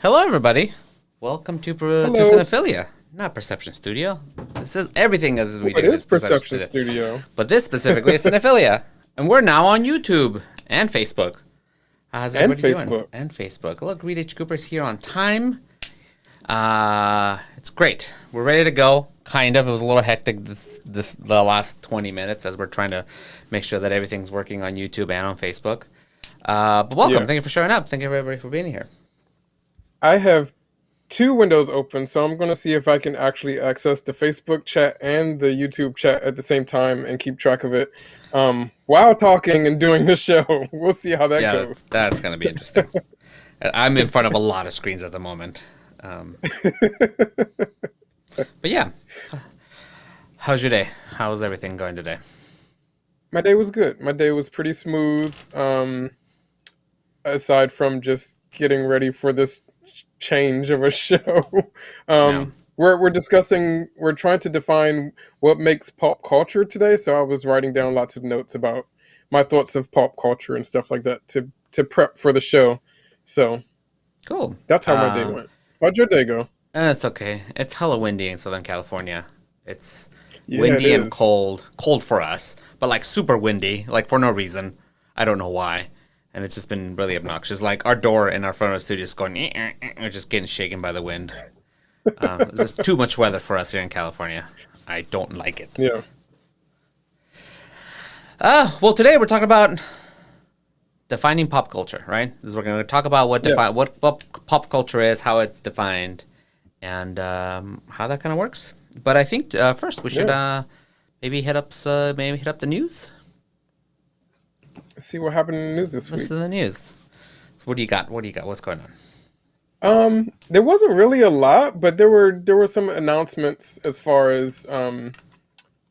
Hello, everybody. Welcome to Hello. Cinephilia, not Perception Studio. This is everything as we It do is Perception Studio. but this specifically is Cinephilia, and we're now on YouTube and Facebook. How's And everybody doing? Facebook. And Facebook. Look, Reed H. Cooper's here on time. It's great. We're ready to go. Kind of. It was a little hectic the last 20 minutes as we're trying to make sure that everything's working on YouTube and on Facebook. But welcome. Yeah. Thank you for showing up. Thank you everybody for being here. I have two windows open, so I'm going to see if I can actually access the Facebook chat and the YouTube chat at the same time and keep track of it while talking and doing the show. We'll see how that goes. That's going to be interesting. I'm in front of a lot of screens at the moment. But yeah. How's your day? How's everything going today? My day was good. My day was pretty smooth, aside from just getting ready for this change of a show. Yeah. We're trying to define what makes pop culture today, so I was writing down lots of notes about my thoughts of pop culture and stuff like that to prep for the show. So Cool. that's how my day went. How'd your day go? It's okay. It's hella windy in Southern California. It's Yeah, windy it and is. cold. Cold for us, but like super windy, like for no reason. I don't know why. And it's just been really obnoxious. Like our door in our front of the studio is going, just getting shaken by the wind. It's just too much weather for us here in California. I don't like it. Yeah. Well, today we're talking about defining pop culture, right? We're going to talk about what Yes. what pop culture is, how it's defined, and how that kind of works. But I think first we should maybe hit up the news. Let's see what happened in the news this Let's week. do the news. So what do you got? What's going on? There wasn't really a lot, but there were some announcements as far as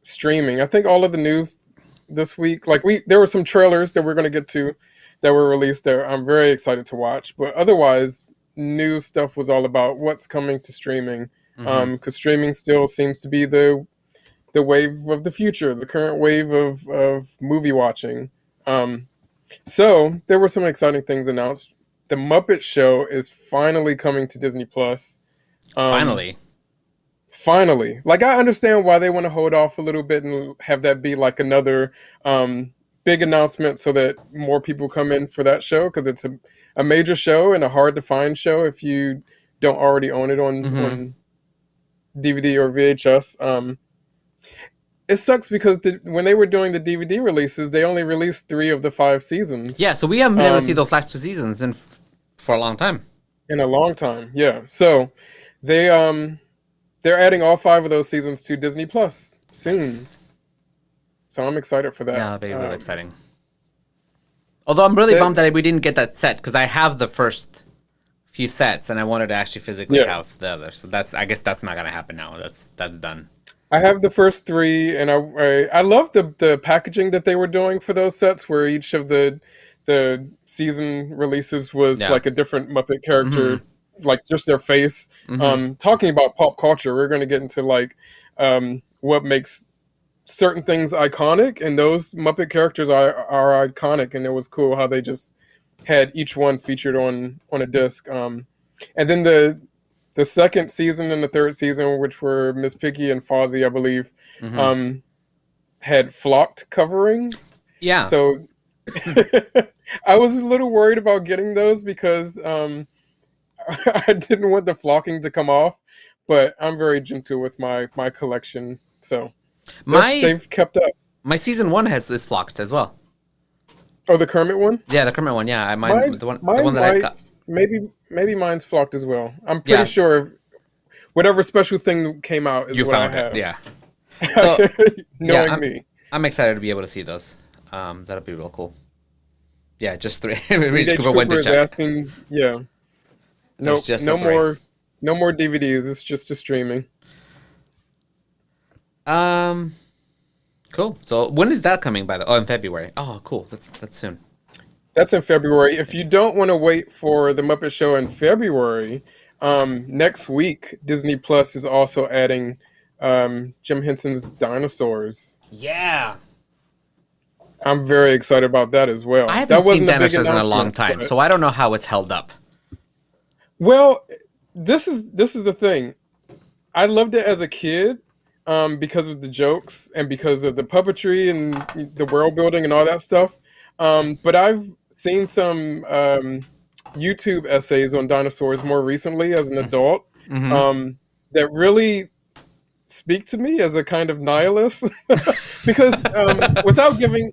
streaming. I think all of the news this week, there were some trailers that we're going to get to that were released there. I'm very excited to watch, but otherwise, news stuff was all about what's coming to streaming, because streaming still seems to be the wave of the future, the current wave of movie watching. So there were some exciting things announced. The Muppet Show is finally coming to Disney Plus. Finally. Like, I understand why they want to hold off a little bit and have that be like another big announcement so that more people come in for that show, because it's a major show and a hard to find show if you don't already own it on DVD or VHS. It sucks because when they were doing the DVD releases, they only released 3 of the 5 seasons. Yeah, so we haven't been able to see those last 2 seasons for a long time. In a long time, yeah. So they're adding all 5 of those seasons to Disney Plus soon. Nice. So I'm excited for that. Yeah, that'll be really exciting. Although I'm really bummed that we didn't get that set, because I have the first few sets and I wanted to actually physically have the others. So I guess that's not gonna happen now. That's done. I have the first 3, and I love the packaging that they were doing for those sets, where each of the season releases was like a different Muppet character, like just their face. Talking about pop culture, we're going to get into like what makes certain things iconic, and those Muppet characters are iconic, and it was cool how they just had each one featured on a disc. And then the second season and the third season, which were Miss Piggy and Fozzie, I believe, had flocked coverings. Yeah. So I was a little worried about getting those because I didn't want the flocking to come off, but I'm very gentle with my collection. So they've kept up. My season 1 is flocked as well. Oh, the Kermit one? Yeah, the Kermit one. Yeah, the one that I got. Maybe mine's flocked as well. I'm pretty sure whatever special thing came out is what I have. Yeah. So, Knowing me. I'm excited to be able to see those. That'll be real cool. Yeah, just 3. Reed Cooper went to is check. asking, no more DVDs. It's just a streaming. Cool. So when is that coming, by the way? Oh, in February. Oh, cool. That's soon. That's in February. If you don't want to wait for the Muppet Show in February, next week Disney Plus is also adding Jim Henson's Dinosaurs. Yeah. I'm very excited about that as well. I haven't seen Dinosaurs in a long time, so I don't know how it's held up. Well, this is the thing. I loved it as a kid, because of the jokes and because of the puppetry and the world building and all that stuff. But I've seen some YouTube essays on dinosaurs more recently as an adult, Mm-hmm. um, that really speak to me as a kind of nihilist. Because without giving,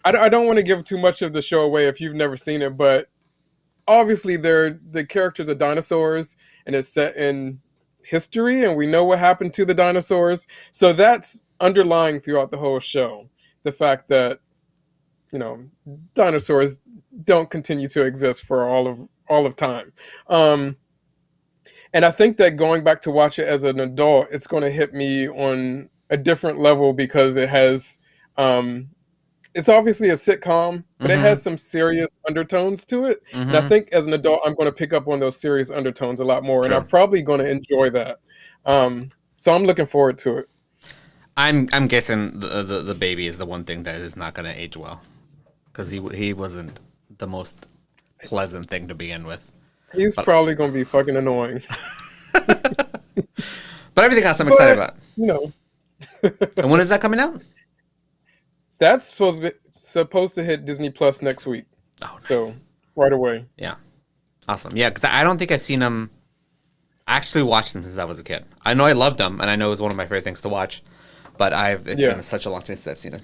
I don't want to give too much of the show away if you've never seen it, but obviously they're the characters are dinosaurs and it's set in history and we know what happened to the dinosaurs, so that's underlying throughout the whole show, the fact that you know dinosaurs don't continue to exist for all of time. um and I think that going back to watch it as an adult, it's going to hit me on a different level because it has um it's obviously a sitcom, but it Mm-hmm. has some serious undertones to it. And I Mm-hmm. think as an adult, I'm going to pick up on those serious undertones a lot more, and I'm True. probably going to enjoy that. So I'm looking forward to it. I'm guessing the baby is the one thing that is not going to age well because he wasn't the most pleasant thing to begin with. He's But probably going to be fucking annoying, but everything else I'm excited but about. you know, And when is that coming out? that's supposed to hit Disney Plus next week. Oh, So nice. right away. Yeah, awesome. Yeah, because I don't think I've seen them. I actually watched them since I was a kid. I know I loved them, and I know it was one of my favorite things to watch. But it's Yeah, been such a long time since I've seen it.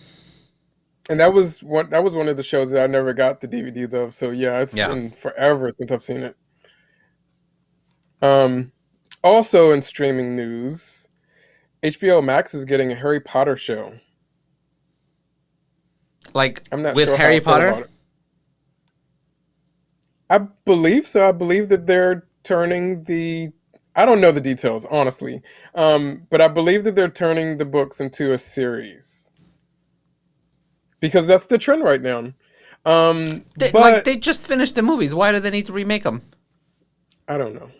and that was one of the shows that I never got the DVDs of. So yeah, it's Yeah, been forever since I've seen it. Um, Also in streaming news, HBO Max is getting a Harry Potter show. like I'm not with sure how I Harry feel Potter. about it. I believe so. I believe that they're turning the. I don't know the details, honestly, but I believe that they're turning the books into a series because that's the trend right now. Like But they just finished the movies. Why do they need to remake them? I don't know.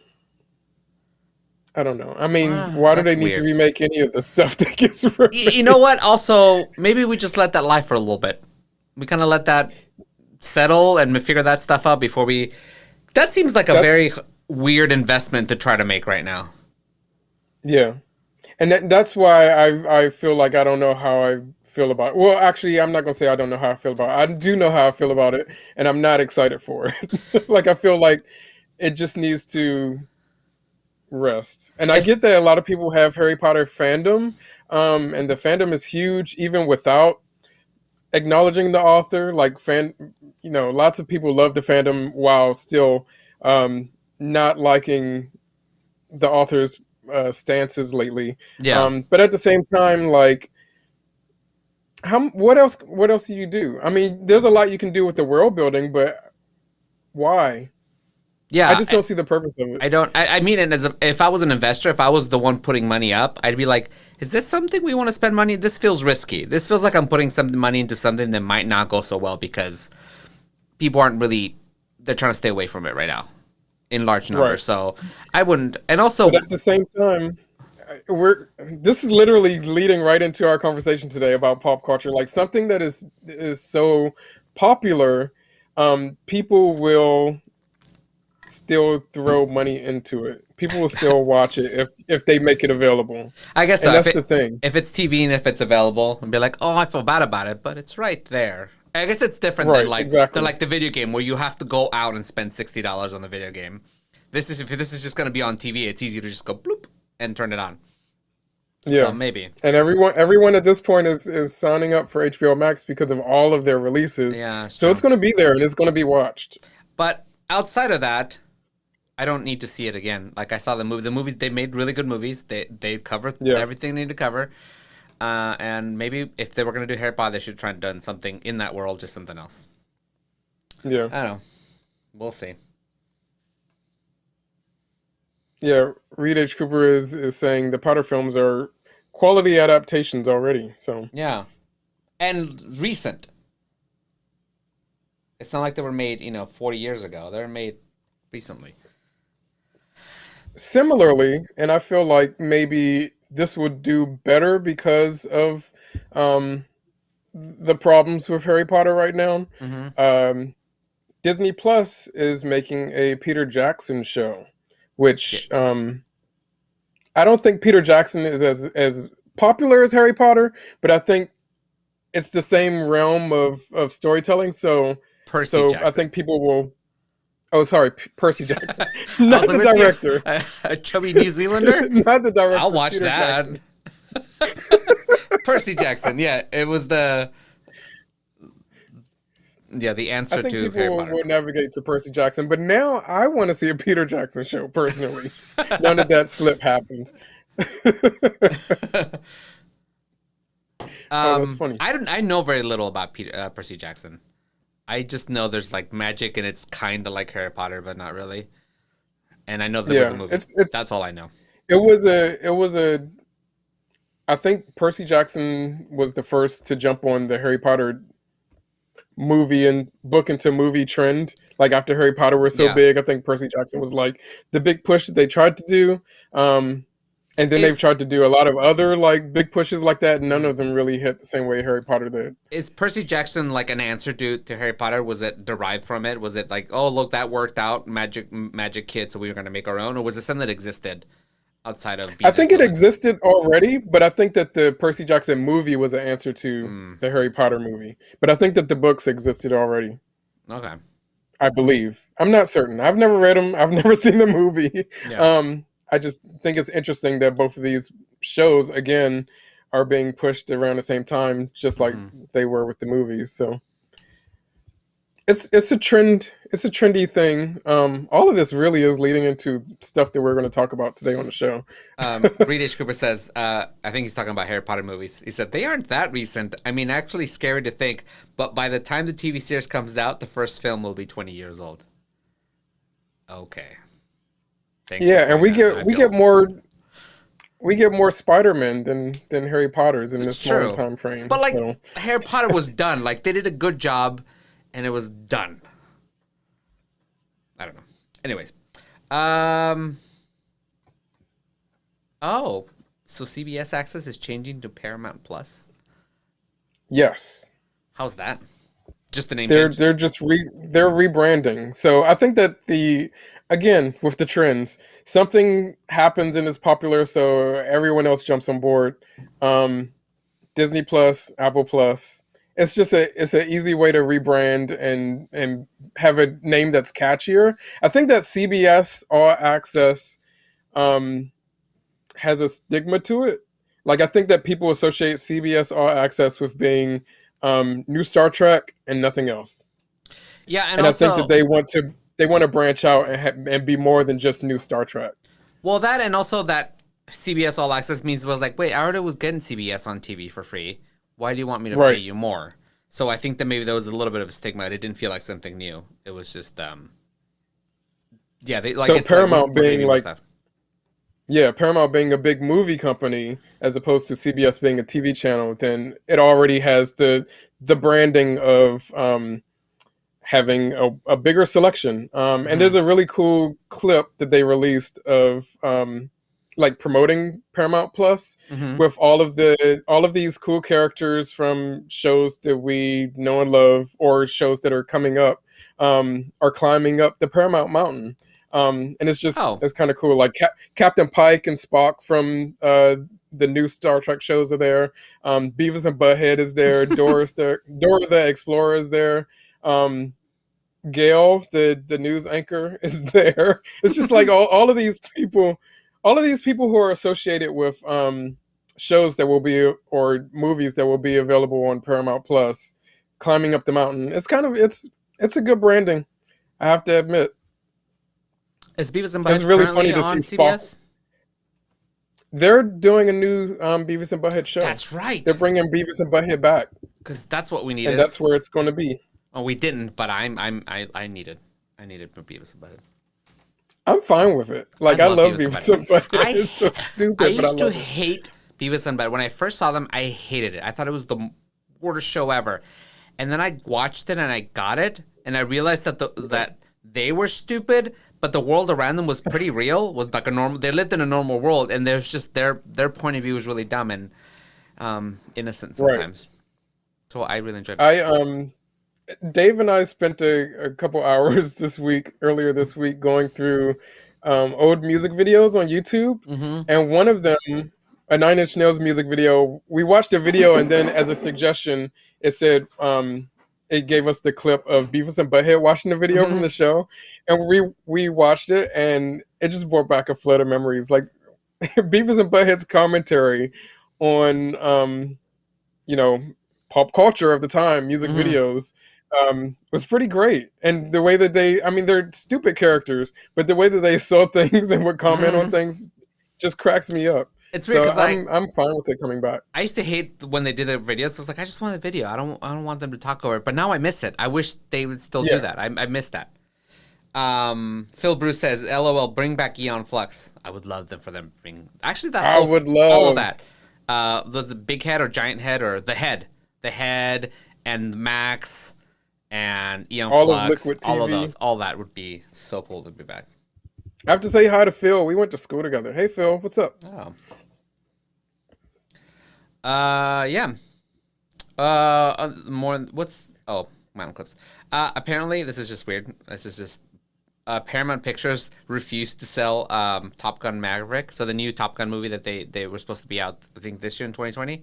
I don't know. I mean, Ah, why do they that's need to weird. remake any of the stuff that gets You know remade? what? Also, maybe we just let that lie for a little bit. We kind of let that settle and we figure that stuff out before we. That seems like a That's very weird investment to try to make right now. yeah. And that's why I feel like I don't know how I feel about it. Well, actually, I'm not gonna say I don't know how I feel about it. I do know how I feel about it, and I'm not excited for it. Like I feel like it just needs to rest. And I If get that a lot of people have Harry Potter fandom, and the fandom is huge even without acknowledging the author. Like lots of people love the fandom while still not liking the author's stances lately. yeah, But at the same time, like, what else do you do? I mean, there's a lot you can do with the world building, but why? I yeah. just don't see the purpose of it. I don't. I mean, it as if I was an investor, if I was the one putting money up, I'd be like, "Is this something we want to spend money? This feels risky. This feels like I'm putting some money into something that might not go so well because people aren't really. They're trying to stay away from it right now in large Right. numbers. So I wouldn't. And But also, at the same time, this is literally leading right into our conversation today about pop culture. Like something that is so popular, people will still throw money into it. People will still watch it if they make it available. I guess so. And that's the thing. If it's TV and if it's available, and be like, "Oh, I feel bad about it," but it's right there. I guess it's different Right, than exactly. like the video game where you have to go out and spend $60 on the video game. This is if this is just gonna be on TV, it's easy to just go bloop and turn it on. So Yeah. maybe, And everyone at this point is signing up for HBO Max because of all of their releases. yeah, it's So it's true. going to be there and it's going to be watched. But outside of that, I don't need to see it again. Like I saw the movie. The movies they made really good movies. They covered Yeah. everything they need to cover. And maybe if they were gonna do Harry Potter, they should try and done something in that world, just something else. Yeah. I don't know. We'll see. Yeah, Reed H. Cooper is saying the Potter films are quality adaptations already. So Yeah, and recent. It's not like they were made, 40 years ago. They were made recently. similarly, and I feel like maybe this would do better because of um, the problems with Harry Potter right now. Mm-hmm. Um, Disney Plus is making a Peter Jackson show. Yeah. which I don't think Peter Jackson is as popular as Harry Potter, but I think it's the same realm of storytelling. So Percy so I Jackson. think people will. Oh, sorry, Percy Jackson, I not was like, the let's see director, a chubby New Zealander. not the I'll director, watch Peter that. Jackson. Percy Jackson. Yeah, it was the I answer think to Harry people Potter. will navigate to Percy Jackson, but now I want to see a Peter Jackson show personally. None of that slip happened. Oh, that's funny. I know very little about Percy Jackson. I just know there's like magic and it's kind of like Harry Potter, but not really. And I know there was a Yeah, movie. it's That's all I know. it was a. I think Percy Jackson was the first to jump on the Harry Potter movie and book into movie trend. Like after Harry Potter was so Yeah. big, I think Percy Jackson was like the big push that they tried to do. And then they've Is tried to do a lot of other like big pushes like that. And none of them really hit the same way Harry Potter did. is Percy Jackson like an answer to Harry Potter? Was it derived from it? Was it like, oh look, that worked out, magic kid, so we were gonna make our own, or was it something that existed outside of I being think it influenced? existed already, but I think that the Percy Jackson movie was an answer to Mm, the Harry Potter movie. But I think that the books existed already. okay. I believe. I'm not certain. I've never read them. I've never seen the movie. Yeah. I just think it's interesting that both of these shows, again, are being pushed around the same time, just like Hmm. they were with the movies. So it's a trend. It's a trendy thing. All of this really is leading into stuff that we're going to talk about today on the show. Reed H. Cooper says, I think he's talking about Harry Potter movies. He said, they aren't that recent. I mean, actually scary to think, but by the time the TV series comes out, the first film will be 20 years old. Okay. Thanks for Yeah, and pointing we that out. get I we feel get more we get more Spider-Man than Harry Potter's in it's this smaller true. time frame. But, like, So Harry Potter was done. Like, they did a good job, and it was done. I don't know. Anyways. Um. Oh, so CBS Access is changing to Paramount Plus? yes. How's that? Just the name They're change? they're just they're rebranding. So I think that again with the trends, something happens and is popular, so everyone else jumps on board. Um, Disney Plus, Apple Plus. It's an easy way to rebrand and have a name that's catchier. I think that CBS All Access um, has a stigma to it. Like I think that people associate CBS All Access with being new Star Trek and nothing else. Yeah, and And I think that also, they want to branch out and be more than just new Star Trek. well, that and also that CBS All Access means was like, wait, I already was getting CBS on TV for free. Why do you want me to pay Right. you more? So I think that maybe there was a little bit of a stigma. It didn't feel like something new. It was just, yeah, they like So it's like Paramount we're giving being you more like stuff. yeah, Paramount being a big movie company as opposed to CBS being a TV channel, then it already has the branding of having a bigger selection. And Hmm. there's a really cool clip that they released of like promoting Paramount Plus Hmm. with all of these cool characters from shows that we know and love or shows that are coming up are climbing up the Paramount Mountain. And Oh, it's kind of cool. Like Captain Pike and Spock from the new Star Trek shows are there. Beavis and Butthead is there. Dora the Explorer is there. Um, Gail, the news anchor, is there. It's just like all of these people who are associated with shows that will be or movies that will be available on Paramount Plus, climbing up the mountain. It's a good branding. I have to admit, is Beavis and it's Butthead really funny currently to see on Spock. CBS? They're doing a new Beavis and Butthead show. That's They're right, bringing Beavis and Butthead back, because that's what we and needed. that's where it's going to be. Oh, we didn't, but I needed Beavis and Butthead. I'm fine with it. I Like I love love Beavis and Beavis and Butthead. Butthead. It's so I stupid, but I used to love it. hate Beavis and Butthead. When I first saw them, I hated it. I thought it was the worst show ever. And then I watched it and I got it, and I realized that they were stupid, but the world around them was pretty real. Was like a normal. They lived in a normal world, and there's just their point of view was really dumb and innocent Right. sometimes. So I really enjoyed it. I Dave and I spent a couple hours earlier this week, going through old music videos on YouTube, and one of them, a Nine Inch Nails music video. We watched a video, and then as a suggestion, it said it gave us the clip of Beavis and Butthead watching the video from the show, and we watched it, and it just brought back a flood of memories. Like Beavis and Butthead's commentary on you know, pop culture of the time, music videos, was pretty great. And the way that I mean, they're stupid characters, but the way that they saw things and would comment on things just cracks me up. It's weird because I'm fine with it coming back. I used to hate when they did the videos. I was like, I just want a video. I don't want them to talk over it. But now I miss it. I wish they would still do that. I miss that. Phil Bruce says, "LOL, bring back Eon Flux." I would love them for them to bring. Actually, that whole, would love all of that. Was the big head or giant head or the head and Max and Eon all Flux, of Liquid TV. all of those, all that would be so cool to be back. I have to say hi to Phil. We went to school together. Hey Phil, what's up? Oh. Yeah. More. What's Mountain Clips? Apparently, this is just weird. This is just. Paramount Pictures refused to sell Top Gun Maverick, so the new Top Gun movie that they were supposed to be out, I think this year in 2020.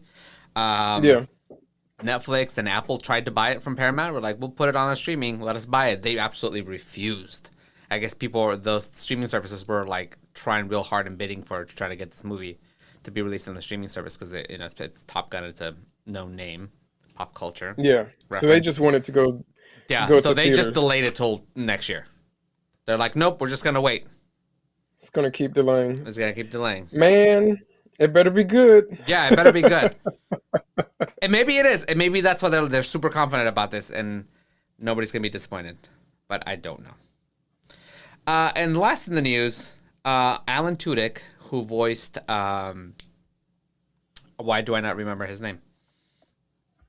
Netflix and Apple tried to buy it from Paramount. We're like, we'll put it on the streaming. Let us buy it. They absolutely refused. I guess those streaming services were like trying real hard and bidding to try to get this movie to be released on the streaming service because it's Top Gun. It's a known name, pop culture. Yeah. Reference. So they just wanted to go. Yeah. Go so to they theaters. just delayed it till next year. They're like, nope, we're just gonna wait. It's gonna keep delaying. It's gonna keep delaying. Man, it better be good. Yeah, it better be good. And maybe it is. And maybe that's why they're super confident about this, and nobody's gonna be disappointed. But I don't know. And last in the news, Alan Tudyk, who voiced why do I not remember his name?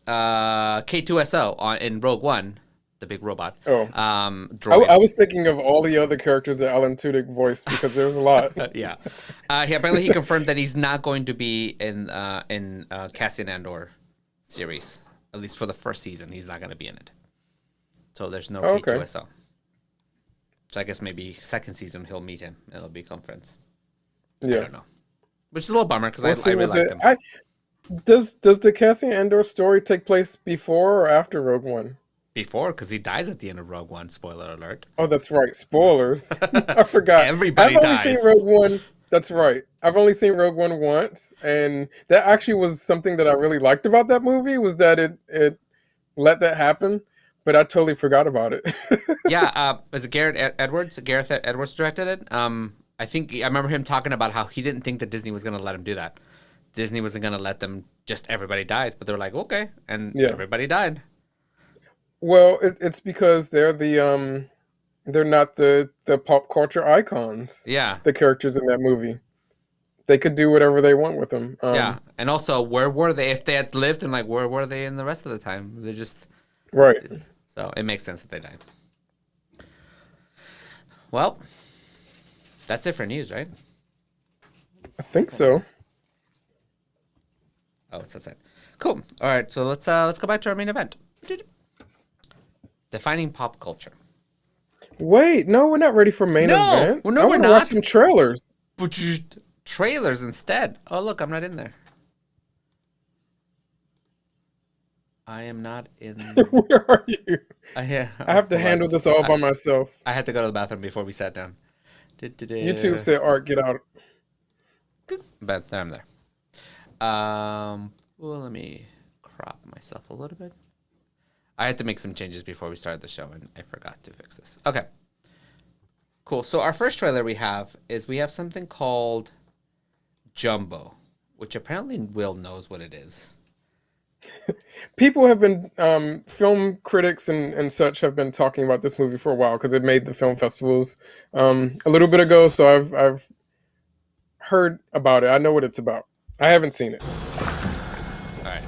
K2SO in Rogue One. The big robot. Oh, I was thinking of all the other characters that Alan Tudyk voiced because there's a lot. Yeah, apparently he confirmed that he's not going to be in Cassian Andor series, at least for the first season. He's not going to be in it. So there's no K2SO. So I guess maybe second season he'll meet him and it'll be conference. Yeah, I don't know, which is a little bummer because I really like him. Does the Cassian Andor story take place before or after Rogue One? Before, because he dies at the end of Rogue One. Spoiler alert. Oh, that's right. Spoilers. I forgot. Everybody I've dies. Only seen Rogue One. That's right. I've only seen Rogue One once, and that actually was something that I really liked about that movie was that it let that happen, but I totally forgot about it. Yeah, was it Gareth Edwards? Gareth Edwards directed it. I think I remember him talking about how he didn't think that Disney was going to let him do that. Disney wasn't going to let them just everybody dies, but they're like, okay, and everybody died. Well, it's because they're they're not the pop culture icons. Yeah, the characters in that movie, they could do whatever they want with them. Yeah, and also, where were they if they had lived? And like, where were they in the rest of the time? They're just right. So it makes sense that they died. Well, that's it for news, right? I think so. Oh, it's that. Cool. All right, so let's go back to our main event. Defining pop culture. Wait, no, we're not ready for main event. Well, no, we're not. Watch some trailers. Trailers instead. Oh, look, I'm not in there. I am not in. Where are you? I have to hold handle this all by myself. I had to go to the bathroom before we sat down. YouTube said, "Art, get out." But I'm there. Well, let me crop myself a little bit. I had to make some changes before we started the show, and I forgot to fix this. Okay. Cool. So our first trailer we have something called Jumbo, which apparently Will knows what it is. People have been, film critics and such have been talking about this movie for a while because it made the film festivals a little bit ago. So I've heard about it. I know what it's about. I haven't seen it. All right.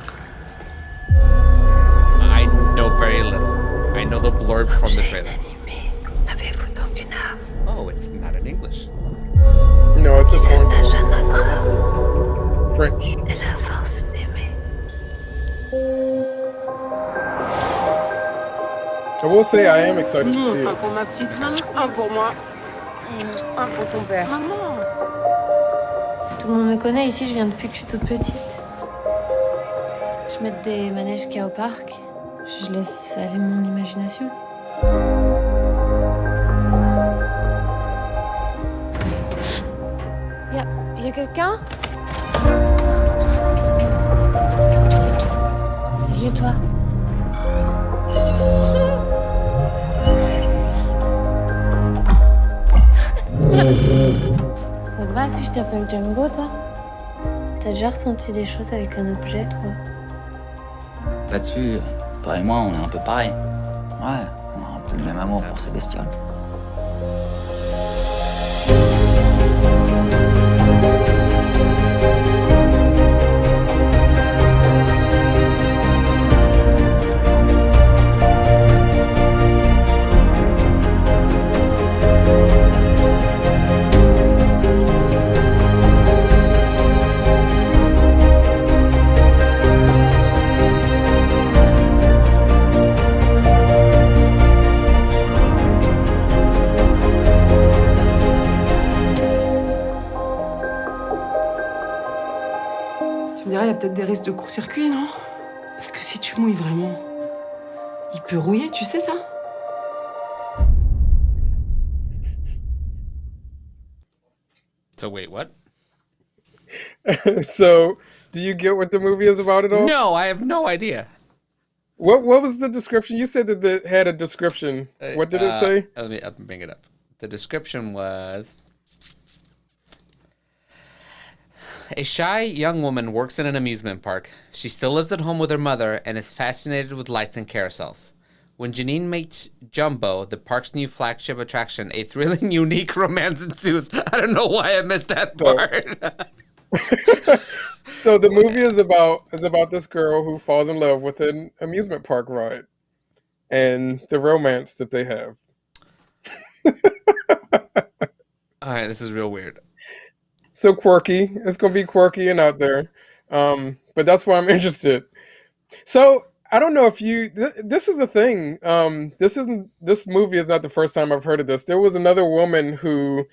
I know very little. I know the blurb from the trailer. Oh, it's not in English. No, it's in French. I will say I am excited to see it. Un pour ton père. Maman. Tout le monde me connaît ici, je viens depuis que je suis toute petite. Je mets des manèges qu'il y a au parc. Je laisse aller mon imagination. Y a quelqu'un? Salut toi. Ça te va si je t'appelle Jumbo, toi? T'as déjà ressenti des choses avec un objet, toi? Là-dessus, toi et moi, on est un peu pareil. Ouais, on a un peu le même amour pour ces bestioles. Peut-être des risques de court-circuit, non? Parce que si tu mouilles vraiment, il peut rouiller, tu sais ça? So wait, what? So, do you get what the movie is about at all? No, I have no idea. What was the description? You said that it had a description. What did it say? Let me bring it up. The description was... A shy young woman works in an amusement park. She still lives at home with her mother and is fascinated with lights and carousels. When Janine meets Jumbo, the park's new flagship attraction, a thrilling, unique romance ensues. I don't know why I missed that part. So the movie is about this girl who falls in love with an amusement park ride and the romance that they have. All right, this is real weird. So quirky. It's gonna be quirky and out there, but that's why I'm interested. So I don't know if you. This is the thing. This movie is not the first time I've heard of this. There was another woman who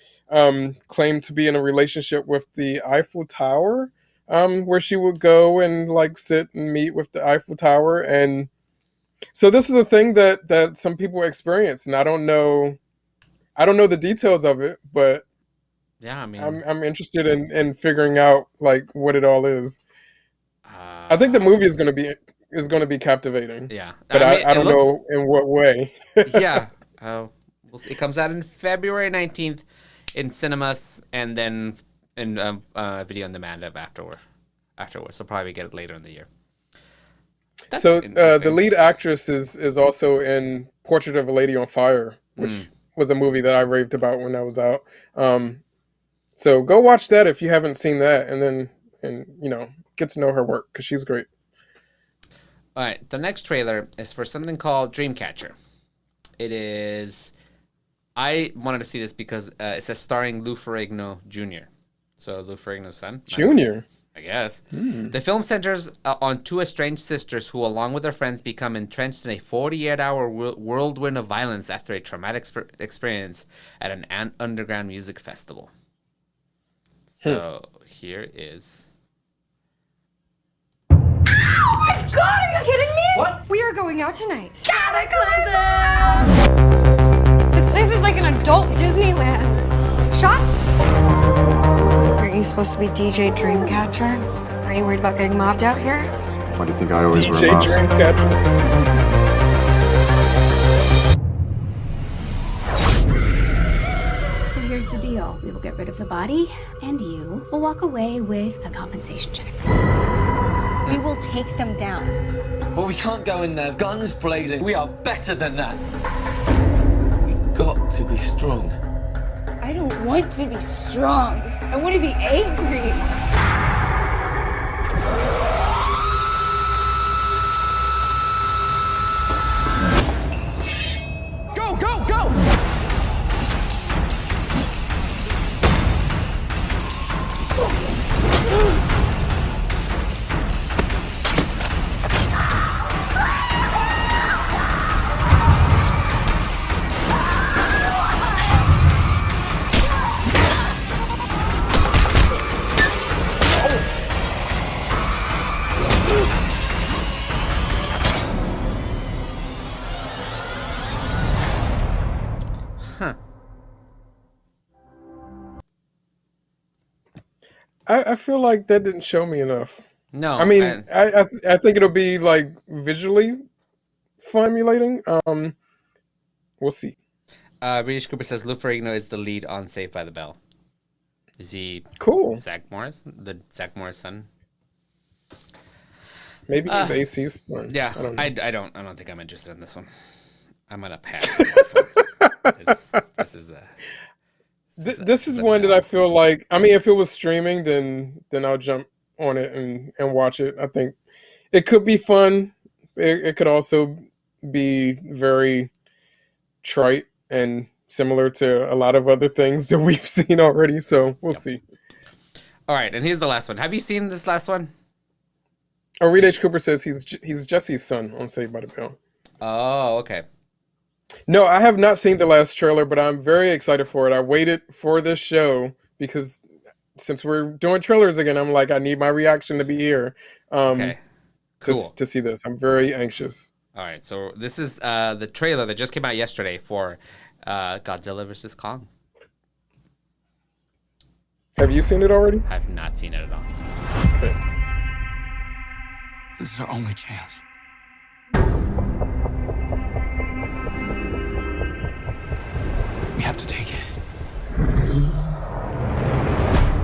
claimed to be in a relationship with the Eiffel Tower, where she would go and like sit and meet with the Eiffel Tower, and so this is a thing that some people experience, and I don't know the details of it, but. Yeah, I mean, I'm interested in figuring out like what it all is. I think the movie is going to be captivating. Yeah, but I don't know in what way. Yeah, we'll see. It comes out in February 19th in cinemas, and then in video on demand afterwards. So probably get it later in the year. That's so the lead actress is also in Portrait of a Lady on Fire, which was a movie that I raved about when that was out. So go watch that if you haven't seen that, and get to know her work because she's great. All right, the next trailer is for something called Dreamcatcher. It is. I wanted to see this because it says starring Lou Ferrigno Jr. So Lou Ferrigno's son. Junior. I guess. The film centers on two estranged sisters who, along with their friends, become entrenched in a 48-hour whirlwind of violence after a traumatic experience at an underground music festival. So here is. Oh my God, are you kidding me? What? We are going out tonight. Cataclysm! This place is like an adult Disneyland. Shots? Aren't you supposed to be DJ Dreamcatcher? Are you worried about getting mobbed out here? Why do you think I always DJ wear a mask? Dreamcatcher. So here's the deal. We will get rid of the body, and you will walk away with a compensation check. We will take them down. But we can't go in there guns blazing. We are better than that. We've got to be strong. I don't want to be strong. I want to be angry. Go, go, go! I feel like that didn't show me enough. No, I mean, I think it'll be like visually formulating. We'll see. British Cooper says Lou Ferrigno is the lead on Saved by the Bell. Is he cool? Zach Morris, the Zach Morris son? Maybe he's AC's son. Yeah, I don't know. I don't think I'm interested in this one. I'm gonna pass on this one. This is one that I feel like. I mean, if it was streaming, then I'll jump on it and watch it. I think it could be fun. It could also be very trite and similar to a lot of other things that we've seen already. So we'll see. All right, and here's the last one. Have you seen this last one? Oh, Reed H. Cooper says he's Jesse's son on Saved by the Bell. Oh, okay. No, I have not seen the last trailer, but I'm very excited for it. I waited for this show because since we're doing trailers again, I'm like, I need my reaction to be here. Okay. Cool. To see this. I'm very anxious. All right, so this is the trailer that just came out yesterday for Godzilla vs. Kong. Have you seen it already? I've not seen it at all. Okay. This is our only chance. We have to take it.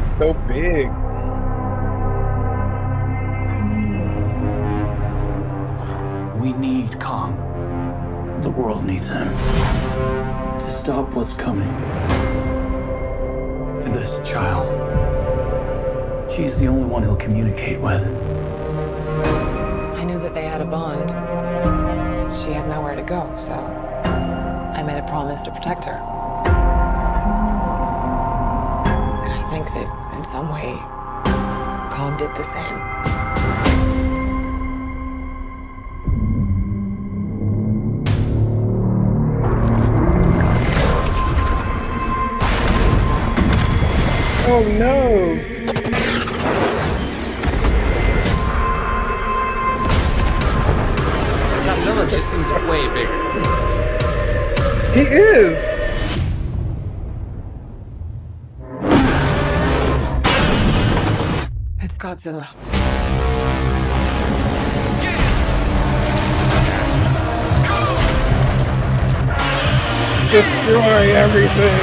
It's so big. We need Kong. The world needs him. To stop what's coming. And this child, she's the only one he'll communicate with. I knew that they had a bond. She had nowhere to go, so I made a promise to protect her. And I think that in some way, Kong did the same. Oh no! Godzilla just seems way bigger. He is! It's Godzilla. Destroy everything!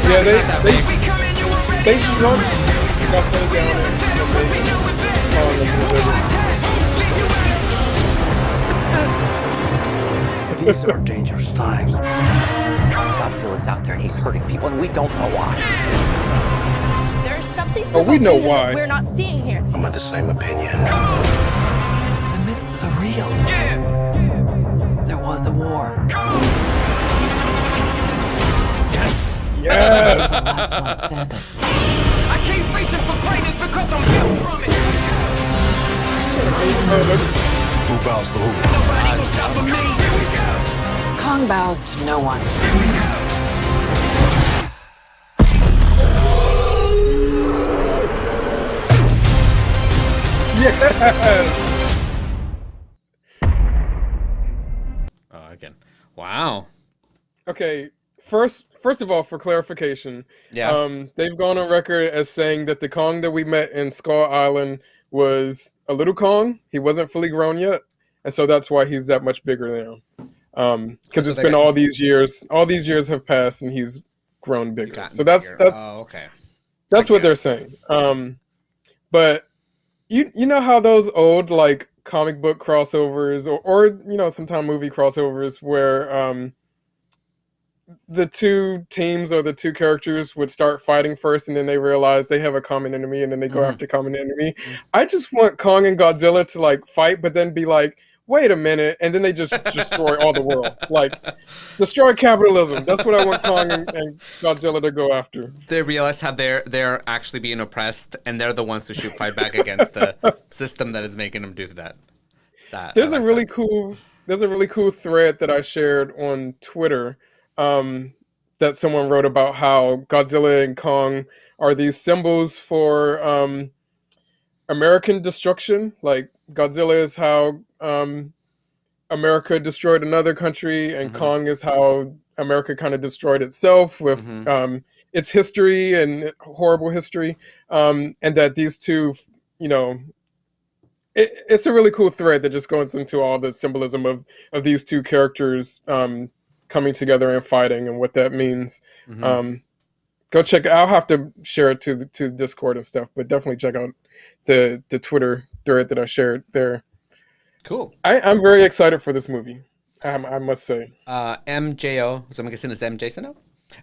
Yeah, they shrunk Godzilla down and they Kong into the river. These are dangerous times. Godzilla's out there and he's hurting people and we don't know why. There's something we know why. we're not seeing here. I'm of the same opinion. The myths are real. There was a war. Yes! Last one standing. I keep reaching for greatness because I'm built from it. Who bows to who? Nobody will stop me. Here we go. Kong bows to no one. Yes! Oh, again. Wow. Okay, first of all, for clarification, they've gone on record as saying that the Kong that we met in Skull Island was a little Kong. He wasn't fully grown yet, and so that's why he's that much bigger now. Because it's been all these years. All these years have passed, and he's grown bigger. So that's okay. That's what they're saying. But you know how those old like comic book crossovers or you know sometime movie crossovers where the two teams or the two characters would start fighting first and then they realize they have a common enemy and then they go after common enemy. I just want Kong and Godzilla to like fight but then be like, wait a minute, and then they just destroy all the world. Like, destroy capitalism. That's what I want Kong and Godzilla to go after. They realize how they're actually being oppressed and they're the ones who should fight back against the system that is making them do that. There's a really cool thread that I shared on Twitter that someone wrote about how Godzilla and Kong are these symbols for American destruction. Like Godzilla is how America destroyed another country, and Kong is how America kind of destroyed itself with its history and horrible history, and that these two, you know, it's a really cool thread that just goes into all the symbolism of these two characters coming together and fighting and what that means. Go check. I'll have to share it to Discord and stuff, but definitely check out the Twitter thread that I shared there. Cool. I'm very excited for this movie. I must say. MJO, so I'm guessing it's M. Jason.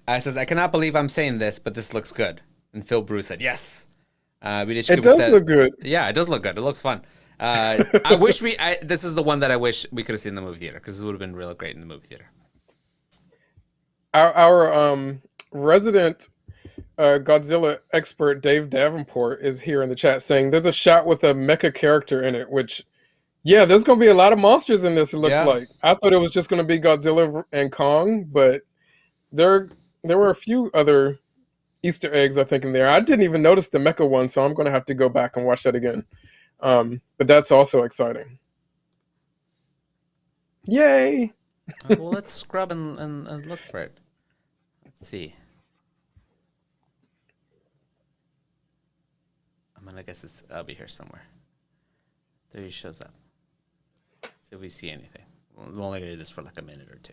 Says, I cannot believe I'm saying this, but this looks good. And Phil Bruce said, yes. It does look good. Yeah, it does look good. It looks fun. I wish this is the one that I wish we could have seen in the movie theater, because this would have been real great in the movie theater. Our resident Godzilla expert Dave Davenport is here in the chat saying there's a shot with a mecha character in it, which, yeah, there's going to be a lot of monsters in this, it looks like. I thought it was just going to be Godzilla and Kong, but there were a few other Easter eggs, I think, in there. I didn't even notice the mecha one, so I'm going to have to go back and watch that again. But that's also exciting. Yay! Well, let's scrub and look for it. Let's see. I'm gonna guess I'll be here somewhere. There he shows up. See if we see anything. We're only gonna do this for like a minute or two.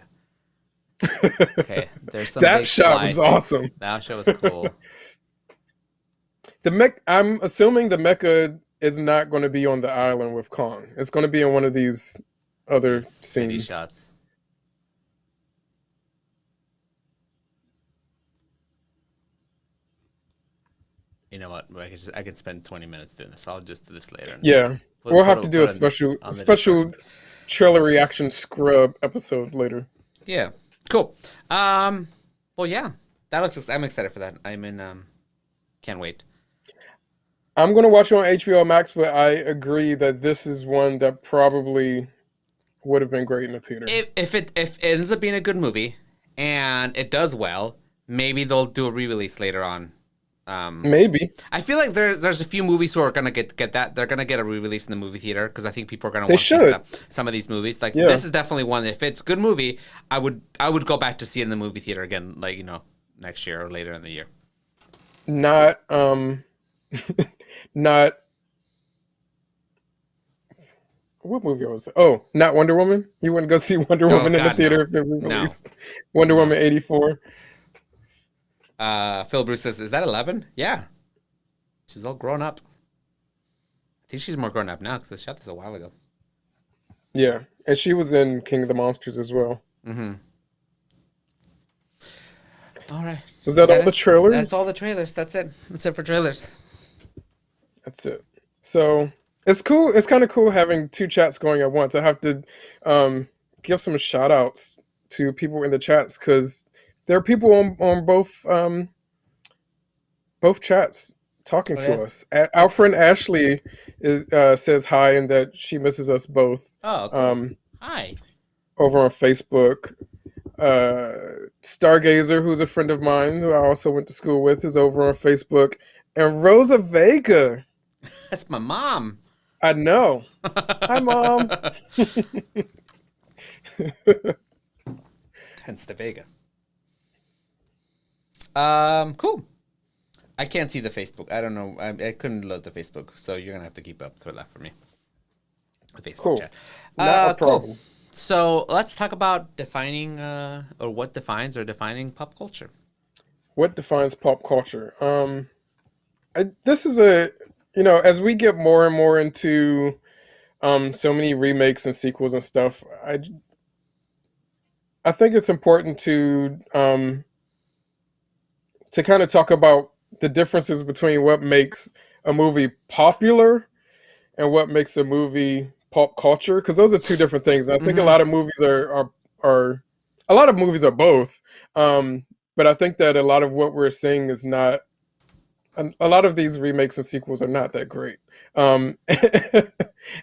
Okay, there's some. That shot was awesome. That shot was cool. I'm assuming the mecha is not going to be on the island with Kong. It's going to be in one of these other scenes. Shots. You know what? I can spend 20 minutes doing this. I'll just do this later. Yeah, we'll have to do a special trailer reaction scrub episode later. Yeah, cool. Well, yeah, that looks. I'm excited for that. Can't wait. I'm gonna watch it on HBO Max, but I agree that this is one that probably would have been great in the theater. If it ends up being a good movie and it does well, maybe they'll do a re-release later on. Maybe. I feel like there's a few movies who are gonna get that. They're gonna get a re-release in the movie theater because I think people are gonna want to see some of these movies. Like this is definitely one. If it's a good movie, I would go back to see it in the movie theater again, like, you know, next year or later in the year. Not not what movie was it? Oh, not Wonder Woman? You wouldn't go see Wonder Woman in the theater if it was released? No. Wonder Woman 84. Phil Bruce says, is that 11? Yeah. She's all grown up. I think she's more grown up now because I shot this a while ago. Yeah. And she was in King of the Monsters as well. Mm-hmm. All right. Was that all the trailers? That's all the trailers. That's it. That's it for trailers. That's it. So it's cool. It's kind of cool having two chats going at once. I have to give some shout outs to people in the chats because there are people on both chats talking to us. Our friend Ashley says hi and that she misses us both. Oh, cool. Hi. Over on Facebook. Stargazer, who's a friend of mine, who I also went to school with, is over on Facebook. And Rosa Vega. That's my mom. I know. Hi, Mom. Hence the Vega. Cool. I can't see the Facebook. I don't know. I couldn't load the Facebook, so you're gonna have to keep up with that for me. The Facebook chat. Not a problem. Cool. So let's talk about defining, or what defines or defining pop culture. What defines pop culture? This is as we get more and more into so many remakes and sequels and stuff, I think it's important to kind of talk about the differences between what makes a movie popular and what makes a movie pop culture, because those are two different things. I think a lot of movies are a lot of movies are both, but I think that a lot of what we're seeing is not. A lot of these remakes and sequels are not that great, and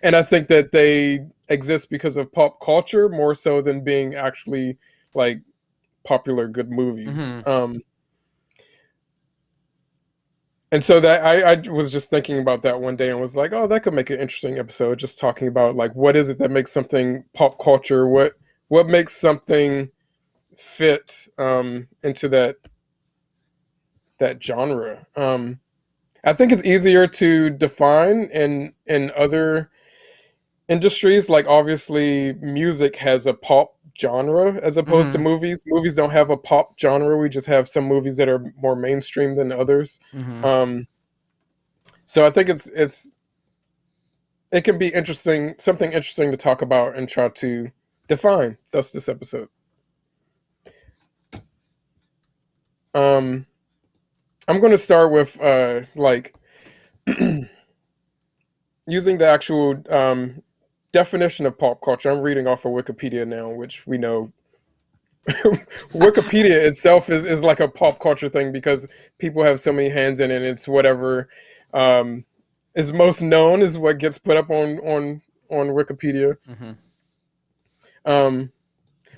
I think that they exist because of pop culture more so than being actually like popular good movies. And so that I was just thinking about that one day and was like, oh, that could make an interesting episode, just talking about like what is it that makes something pop culture, what makes something fit into that genre. I think it's easier to define in other industries. Like obviously, music has a pop genre as opposed to movies. Movies don't have a pop genre. We just have some movies that are more mainstream than others. So I think it can be interesting, something interesting to talk about and try to define. Thus, this episode. I'm going to start with like using the actual definition of pop culture. I'm reading off of Wikipedia now, which we know Wikipedia itself is like a pop culture thing because people have so many hands in it. It's whatever is most known is what gets put up on Wikipedia.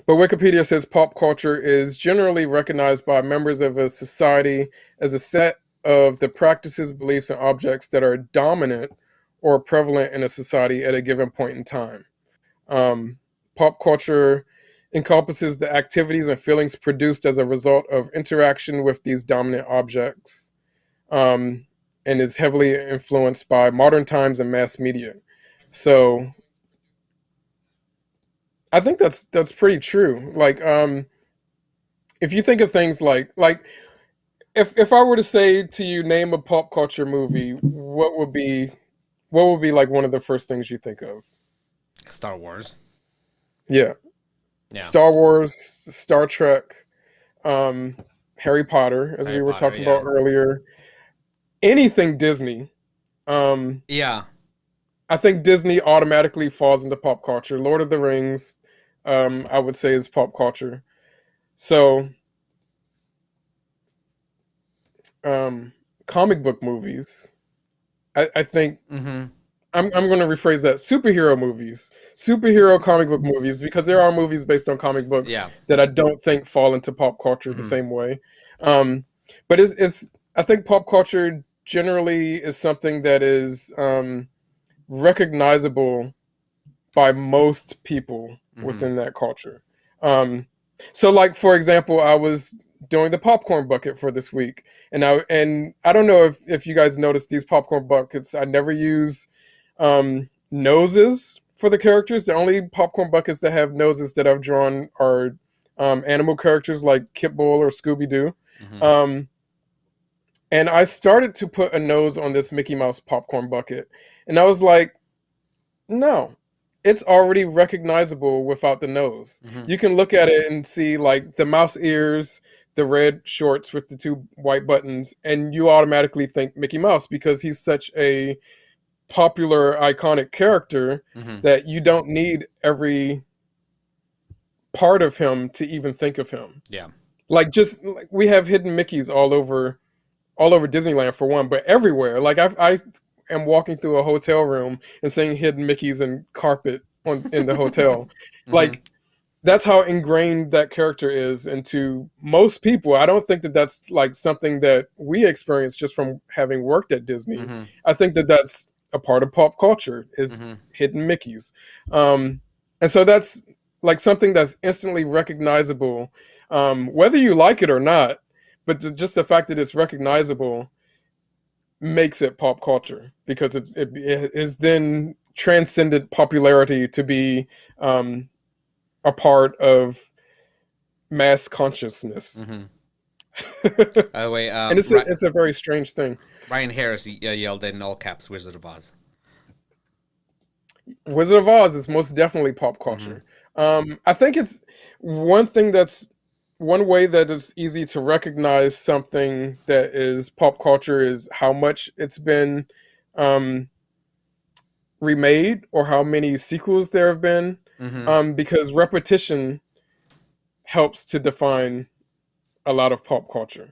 But Wikipedia says pop culture is generally recognized by members of a society as a set of the practices, beliefs, and objects that are dominant or prevalent in a society at a given point in time. Pop culture encompasses the activities and feelings produced as a result of interaction with these dominant objects, and is heavily influenced by modern times and mass media. So I think that's pretty true. Like, if you think of things like if I were to say to you, name a pop culture movie, what would be like one of the first things you think of? Star Wars. Yeah. Star Wars, Star Trek, Harry Potter, as we were talking about earlier. Anything Disney. I think Disney automatically falls into pop culture. Lord of the Rings, I would say, is pop culture. So, comic book movies, I think. I'm going to rephrase that. Superhero comic book movies, because there are movies based on comic books that I don't think fall into pop culture the same way. But I think pop culture generally is something that is recognizable by most people within that culture. So, like, for example, I was doing the popcorn bucket for this week, and I don't know if you guys noticed these popcorn buckets. I never use noses for the characters. The only popcorn buckets that have noses that I've drawn are animal characters like Kit Bull or Scooby-Doo. And I started to put a nose on this Mickey Mouse popcorn bucket, and I was like, no, it's already recognizable without the nose. You can look at it and see like the mouse ears, the red shorts with the two white buttons, and you automatically think Mickey Mouse because he's such a popular, iconic character that you don't need every part of him to even think of him. Like, just like we have hidden Mickeys all over Disneyland for one, but everywhere. Like I am walking through a hotel room and seeing hidden Mickeys and carpet in the hotel. Like, that's how ingrained that character is into most people. I don't think that that's like something that we experience just from having worked at Disney. I think that that's a part of pop culture is hidden Mickeys. And so that's like something that's instantly recognizable, whether you like it or not. But just the fact that it's recognizable makes it pop culture, because it is then transcended popularity to be a part of mass consciousness. By the way, and it's a very strange thing. Ryan Harris yelled in all caps, "Wizard of Oz." Wizard of Oz is most definitely pop culture. I think it's one way that it's easy to recognize something that is pop culture is how much it's been remade or how many sequels there have been, because repetition helps to define a lot of pop culture.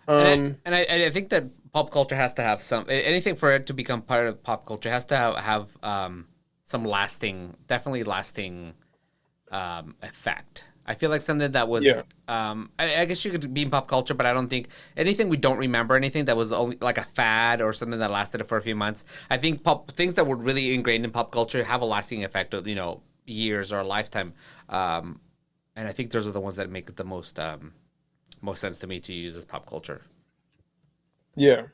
And I think that pop culture has to have anything for it to become part of pop culture has to have some definitely lasting effect. I feel like something that was, I guess you could be in pop culture, but I don't think anything we don't remember, anything that was only like a fad or something that lasted for a few months. I think things that were really ingrained in pop culture have a lasting effect of, years or a lifetime. And I think those are the ones that make the most sense to me to use as pop culture. Yeah.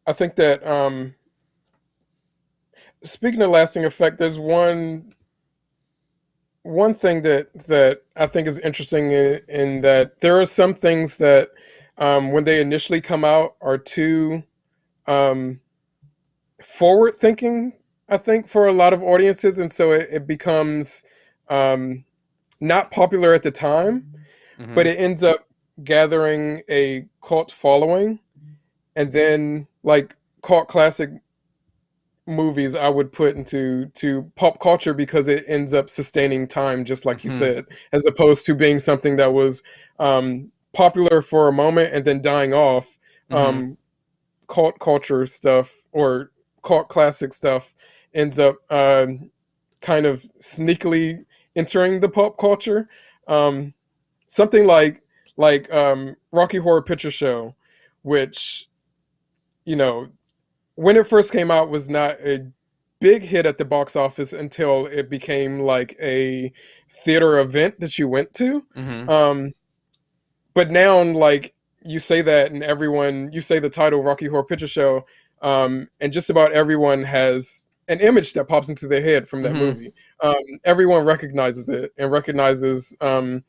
I think that speaking of lasting effect, there's one thing that I think is interesting in that there are some things that when they initially come out are too forward thinking, I think, for a lot of audiences, and so it becomes not popular at the time, but it ends up gathering a cult following, and then like cult classic movies I would put into pop culture because it ends up sustaining time, just like you said, as opposed to being something that was popular for a moment and then dying off. Cult culture stuff or cult classic stuff ends up kind of sneakily entering the pop culture. Something like Rocky Horror Picture Show, which, you know, when it first came out was not a big hit at the box office until it became like a theater event that you went to. But now, like, you say that and you say the title Rocky Horror Picture Show, and just about everyone has an image that pops into their head from that movie. Everyone recognizes it and recognizes Dr.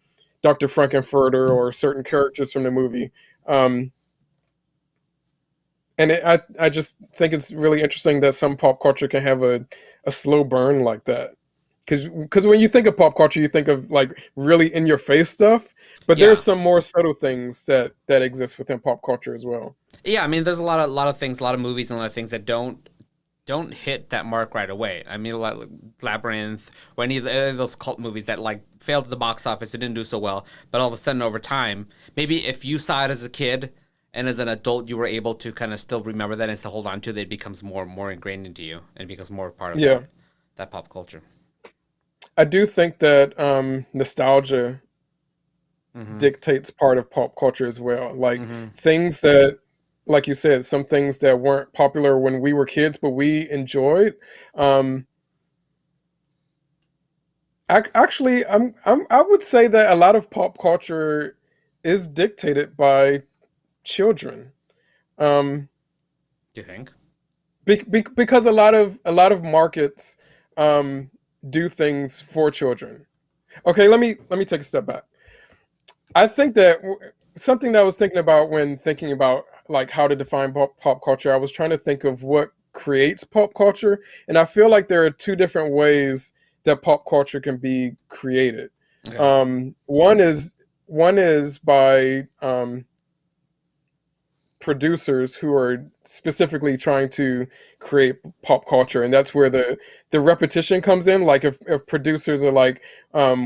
Frankenfurter or certain characters from the movie. I just think it's really interesting that some pop culture can have a slow burn like that. Because when you think of pop culture, you think of like really in your face stuff, but there's some more subtle things that exist within pop culture as well. Yeah, I mean, there's a lot of things, a lot of movies, and a lot of things that don't hit that mark right away. I mean, like Labyrinth or any of those cult movies that like failed at the box office, it didn't do so well, but all of a sudden over time, maybe if you saw it as a kid and as an adult, you were able to kind of still remember that and still hold on to it, it becomes more ingrained into you and becomes more part of that pop culture. I do think that nostalgia dictates part of pop culture as well. Like things that, like you said, some things that weren't popular when we were kids, but we enjoyed. Actually, I would say that a lot of pop culture is dictated by children. Do you think? Because a lot of markets do things for children. Okay, let me take a step back. I think that something that I was thinking about when thinking about like how to define pop culture, I was trying to think of what creates pop culture, and I feel like there are two different ways that pop culture can be created. Okay. One is by producers who are specifically trying to create pop culture, and that's where the repetition comes in. Like if producers are like,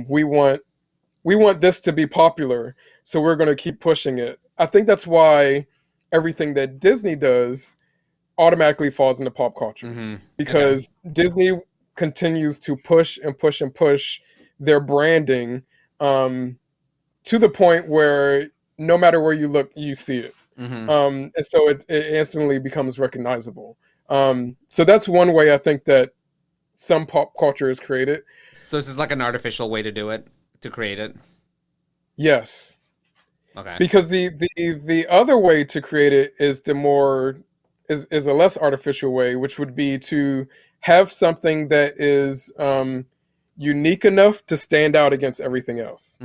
we want this to be popular, so we're going to keep pushing it. I think that's why everything that Disney does automatically falls into pop culture, because Disney continues to push and push and push their branding to the point where no matter where you look, you see it. And so it instantly becomes recognizable. So that's one way I think that some pop culture is created. So this is like an artificial way to do it, to create it? Yes. Okay. Because the other way to create it is is a less artificial way, which would be to have something that is unique enough to stand out against everything else.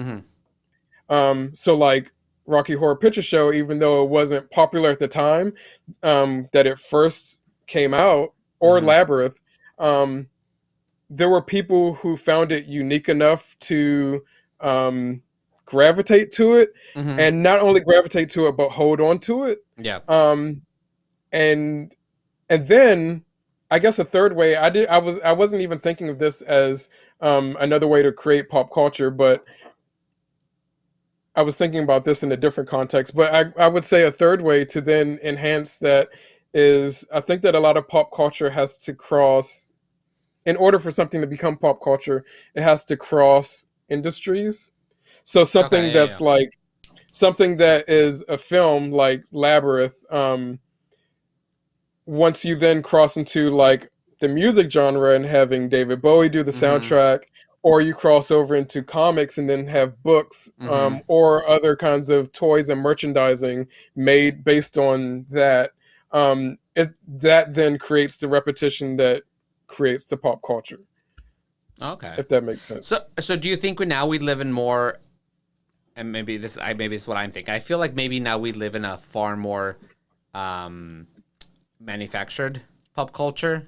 So like Rocky Horror Picture Show, even though it wasn't popular at the time that it first came out, or Labyrinth, there were people who found it unique enough to gravitate to it, and not only gravitate to it, but hold on to it. Yeah. And then I guess a third way, I wasn't even thinking of this as another way to create pop culture, but I was thinking about this in a different context. But I would say a third way to then enhance that is, I think that a lot of pop culture has to cross, in order for something to become pop culture, it has to cross industries. So something like something that is a film like Labyrinth, once you then cross into like the music genre and having David Bowie do the soundtrack, or you cross over into comics and then have books or other kinds of toys and merchandising made based on that. That then creates the repetition that creates the pop culture. Okay, if that makes sense. So do you think we live in more? And maybe this is what I'm thinking. I feel like maybe now we live in a far more manufactured pop culture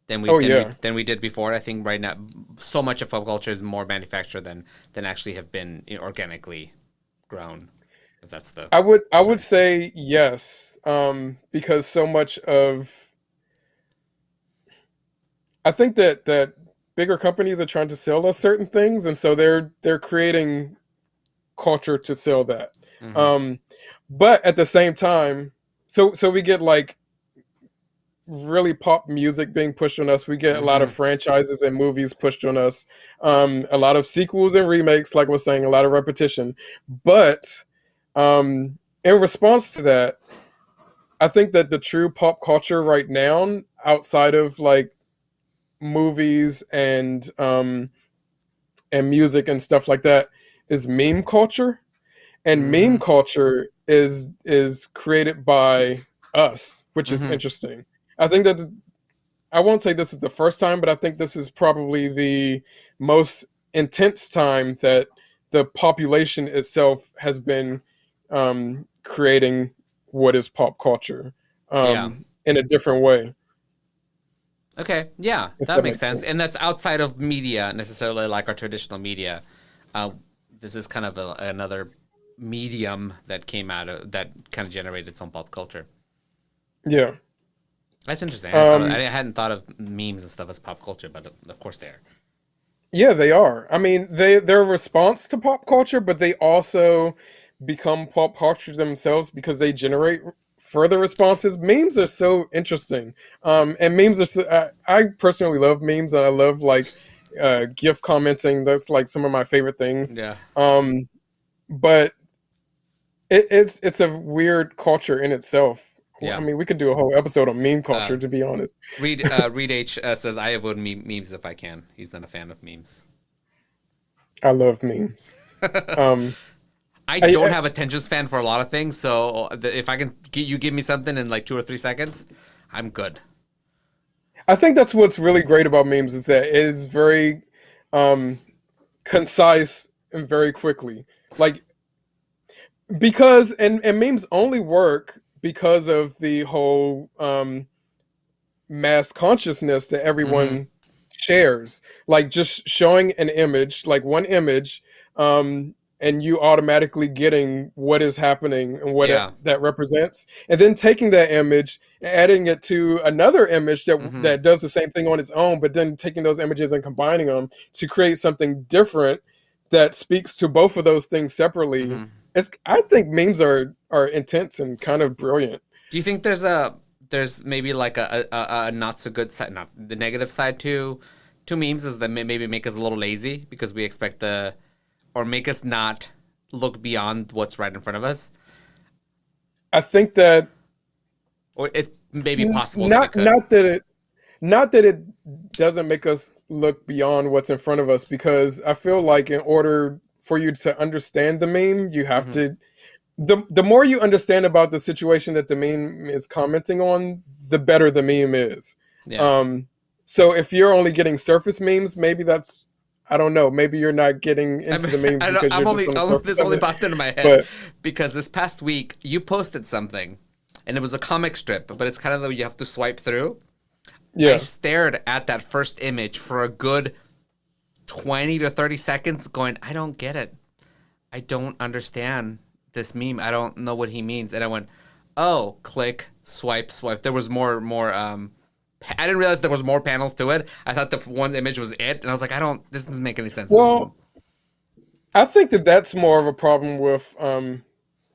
than we did before. I think right now so much of pop culture is more manufactured than actually have been organically grown. If that's the I would say yes, because so much of I think that bigger companies are trying to sell us certain things, and so they're creating culture to sell that. But at the same time, so we get like really pop music being pushed on us. We get a lot of franchises and movies pushed on us. A lot of sequels and remakes, like I was saying, a lot of repetition. But in response to that, I think that the true pop culture right now, outside of like movies and music and stuff like that, is meme culture. And meme culture is created by us, which is interesting. I think that I won't say this is the first time, but I think this is probably the most intense time that the population itself has been creating what is pop culture in a different way. Okay, yeah, that makes sense. And that's outside of media necessarily, like our traditional media. This is kind of another medium that came out of that kind of generated its own pop culture. Yeah. That's interesting. I hadn't thought of memes and stuff as pop culture, but of course they are. Yeah, they are. I mean, they're a response to pop culture, but they also become pop culture themselves because they generate further responses. Memes are so interesting. And memes are I personally love memes, and I love like GIF commenting. That's like some of my favorite things. Yeah. But it's a weird culture in itself. Yeah. I mean, we could do a whole episode on meme culture, to be honest. Reed H says, I avoid memes if I can. He's not a fan of memes. I love memes. I don't have attention span for a lot of things, so if I can give me something in like 2 or 3 seconds, I'm good. I think that's what's really great about memes is that it is very concise and very quickly. Like, because, and memes only work because of the whole mass consciousness that everyone shares. Like just showing an image, like one image, and you automatically getting what is happening and what that represents, and then taking that image and adding it to another image that does the same thing on its own, but then taking those images and combining them to create something different that speaks to both of those things separately. I think memes are intense and kind of brilliant. Do you think there's maybe like a not so good side, not the negative side to memes, is that maybe make us a little lazy because we expect or make us not look beyond what's right in front of us? I think that, or it's maybe possible. Not that it doesn't make us look beyond what's in front of us, because I feel like in order for you to understand the meme, you have to, the more you understand about the situation that the meme is commenting on, the better the meme is. Yeah. So if you're only getting surface memes, maybe that's, I don't know, maybe you're not getting into the meme because this only popped into my head because this past week you posted something and it was a comic strip, but it's kind of like you have to swipe through. Yeah. I stared at that first image for a good 20 to 30 seconds going, I don't get it. I don't understand this meme. I don't know what he means. And I went, oh, click, swipe. There was more I didn't realize there was more panels to it. I thought the one image was it. And I was like, this doesn't make any sense. Well, I think that's more of a problem with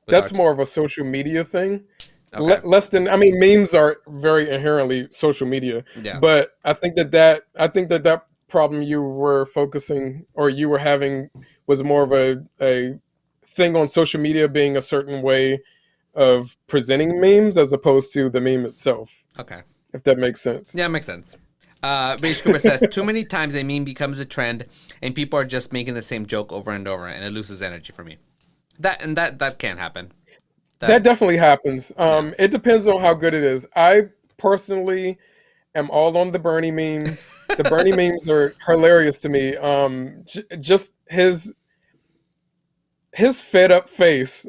that's more of a social media thing. Okay. Less than, I mean, memes are very inherently social media. Yeah. But I think that problem you were focusing or you were having was more of a thing on social media being a certain way of presenting memes as opposed to the meme itself. Okay. If that makes sense. Yeah, it makes sense. Beige Cooper says, too many times a meme becomes a trend and people are just making the same joke over and over and it loses energy for me. That can happen. That definitely happens. It depends on how good it is. I personally am all on the Bernie memes. The Bernie memes are hilarious to me. Just his fed up face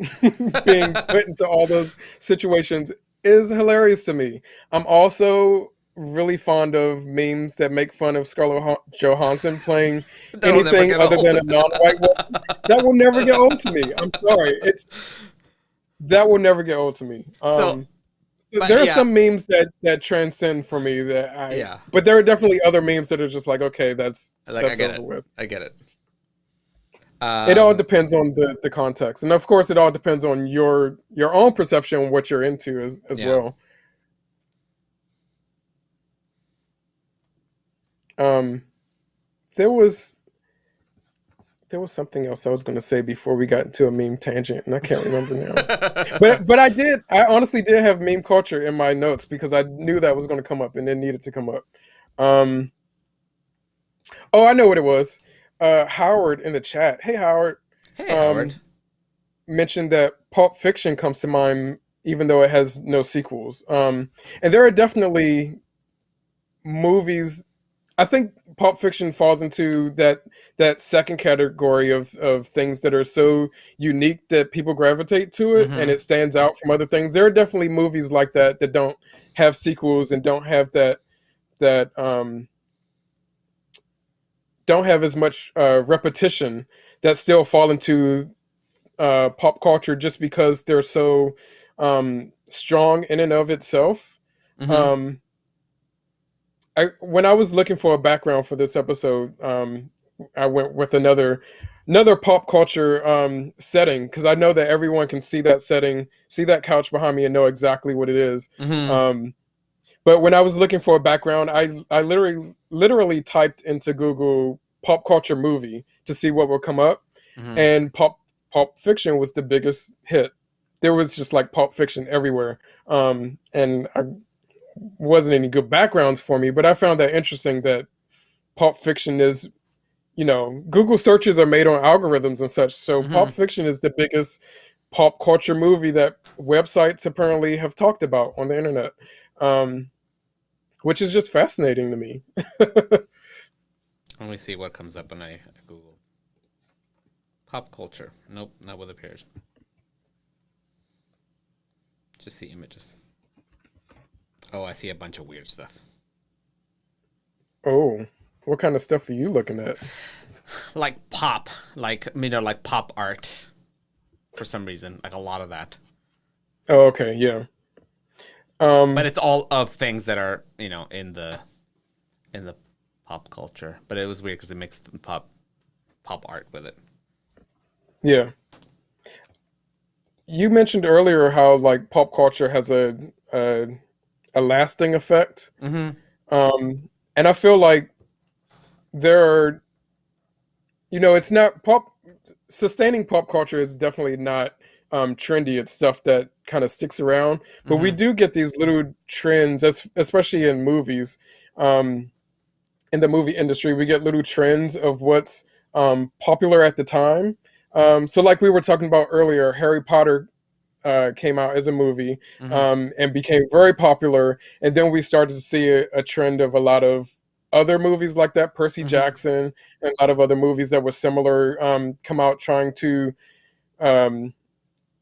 being put into all those situations is hilarious to me. I'm also really fond of memes that make fun of Scarlett Johansson playing anything other than a non-white woman. That will never get old to me. I'm sorry. That will never get old to me. There are some memes that transcend for me but there are definitely other memes that are just like, okay, that's over with. I get it. It all depends on the context, and of course, it all depends on your own perception of what you're into as well. There was something else I was going to say before we got into a meme tangent, and I can't remember now. but I honestly did have meme culture in my notes because I knew that was going to come up, and it needed to come up. Oh, I know what it was. Howard in the chat. Hey, Howard. Hey, Howard. Mentioned that Pulp Fiction comes to mind, even though it has no sequels. And there are definitely movies. I think Pulp Fiction falls into that second category of things that are so unique that people gravitate to it, and it stands out from other things. There are definitely movies like that don't have sequels and don't have don't have as much repetition, that still fall into pop culture just because they're so strong in and of itself. When I was looking for a background for this episode, I went with another pop culture setting, because I know that everyone can see that setting, see that couch behind me, and know exactly what it is. But when I was looking for a background, I literally typed into Google pop culture movie to see what would come up, and Pulp Fiction was the biggest hit. There was just like Pulp Fiction everywhere, and I wasn't any good backgrounds for me, but I found that interesting that Pulp Fiction is, Google searches are made on algorithms and such, so Pulp Fiction is the biggest pop culture movie that websites apparently have talked about on the internet, which is just fascinating to me. Let me see what comes up when I Google pop culture. Nope, not what appears. Just see images. Oh, I see a bunch of weird stuff. Oh, what kind of stuff are you looking at? Like pop, like pop art. For some reason, like a lot of that. Oh, okay, yeah. But it's all of things that are, in the pop culture. But it was weird because it mixed pop art with it. Yeah. You mentioned earlier how like pop culture has a lasting effect. And I feel like there are, it's not sustaining pop culture is definitely not trendy. It's stuff that kind of sticks around, but we do get these little trends, especially in movies. In the movie industry, we get little trends of what's popular at the time. So like we were talking about earlier, Harry Potter came out as a movie and became very popular. And then we started to see a trend of a lot of other movies like that, Percy Jackson, and a lot of other movies that were similar come out trying to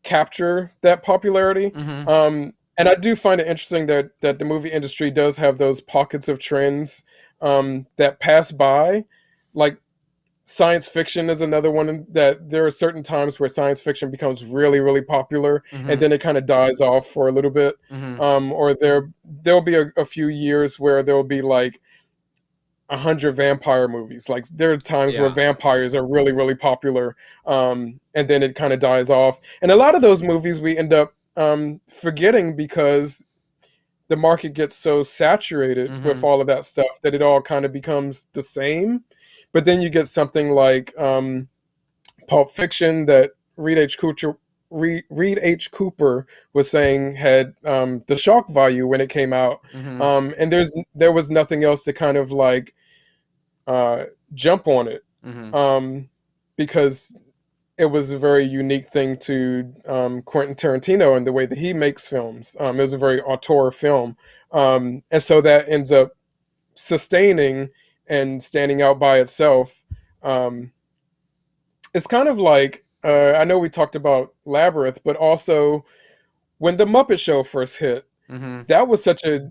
capture that popularity. And I do find it interesting that the movie industry does have those pockets of trends that pass by. Like science fiction is another one, that there are certain times where science fiction becomes really, really popular, and then it kind of dies off for a little bit. Or there'll be a few years where there'll be like 100 vampire movies. Like there are times where vampires are really, really popular, and then it kind of dies off. And a lot of those movies we end up forgetting because the market gets so saturated with all of that stuff that it all kind of becomes the same. But then you get something like Pulp Fiction that Reed H. Reed H. Cooper was saying had the shock value when it came out, and there was nothing else to kind of like jump on it, because it was a very unique thing to Quentin Tarantino and the way that he makes films. It was a very auteur film, and so that ends up sustaining and standing out by itself. It's kind of like, I know we talked about Labyrinth, but also when the Muppet Show first hit, that was such a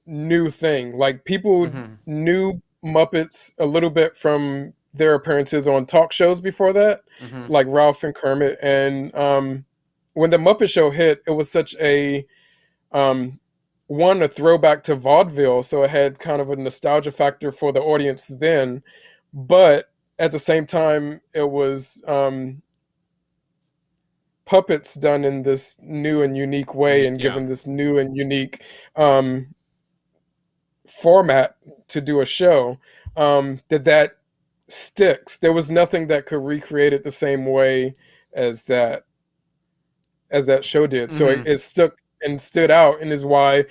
new thing. Like, people knew Muppets a little bit from their appearances on talk shows before that, like Ralph and Kermit. And when the Muppet Show hit, it was such a throwback to vaudeville, so it had kind of a nostalgia factor for the audience then, but at the same time, it was puppets done in this new and unique way, and given this new and unique format to do a show, that sticks. There was nothing that could recreate it the same way as that show did. So it stuck and stood out, and is why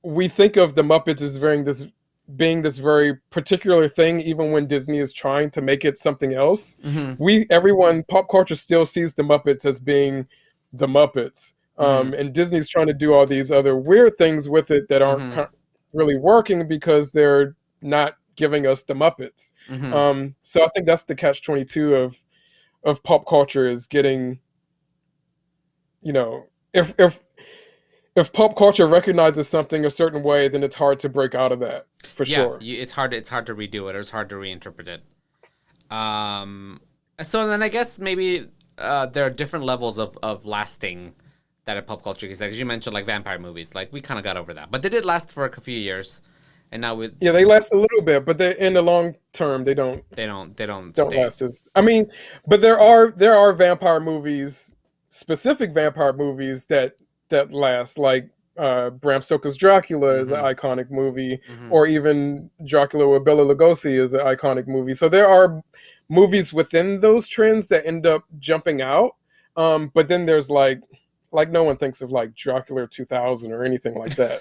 we think of the Muppets as being this very particular thing, even when Disney is trying to make it something else. Pop culture still sees the Muppets as being the Muppets, and Disney's trying to do all these other weird things with it that aren't really working because they're not giving us the Muppets. So I think that's the catch-22 of pop culture, is getting, if pop culture recognizes something a certain way, then it's hard to break out of that, for sure. It's hard to redo it, or it's hard to reinterpret it. So then I guess maybe there are different levels of lasting that a pop culture is. Like, as you mentioned, like vampire movies, like we kind of got over that, but they did last for a few years, and now they last a little bit, but they, in the long term, they don't last as. I mean, but there are vampire movies, specific vampire movies that last, like Bram Stoker's Dracula is an iconic movie, or even Dracula with Bela Lugosi is an iconic movie. So there are movies within those trends that end up jumping out, but then there's like no one thinks of like Dracula 2000 or anything like that.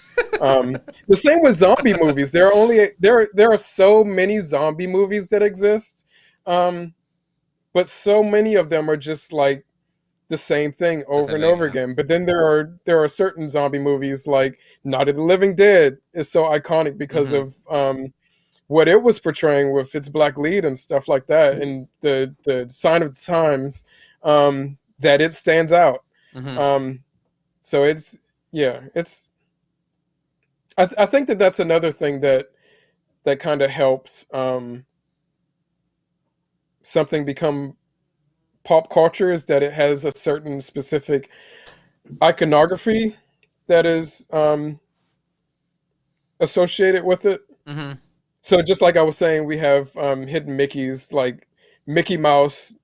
The same with zombie movies. There are so many zombie movies that exist, but so many of them are just like the same thing over and over again. But then there are certain zombie movies, like Night of the Living Dead is so iconic because of what it was portraying with its black lead and stuff like that, and the sign of the times, that it stands out. So I think that's another thing that kind of helps something become pop culture, is that it has a certain specific iconography that is associated with it. So just like I was saying, we have hidden Mickeys, like Mickey Mouse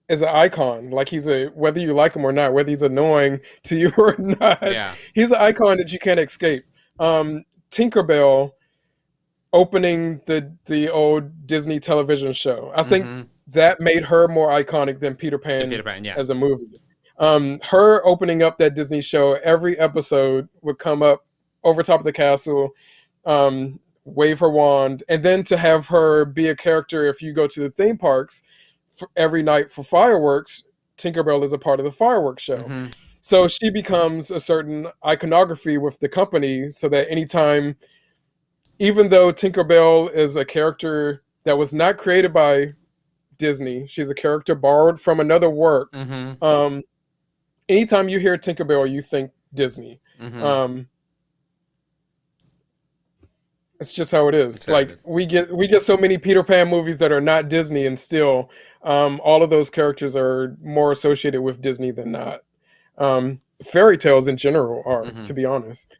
is an icon. Like, whether you like him or not, whether he's annoying to you or not, he's an icon that you can't escape. Tinkerbell opening the old Disney television show, I think that made her more iconic than Peter Pan as a movie. Her opening up that Disney show, every episode would come up over top of the castle, wave her wand, and then to have her be a character if you go to the theme parks for every night for fireworks. Tinkerbell is a part of the fireworks show. So she becomes a certain iconography with the company, so that anytime, even though Tinkerbell is a character that was not created by Disney, she's a character borrowed from another work. Anytime you hear Tinkerbell, you think Disney. It's just how it is. We get so many Peter Pan movies that are not Disney, and still all of those characters are more associated with Disney than not. Fairy tales in general are, to be honest.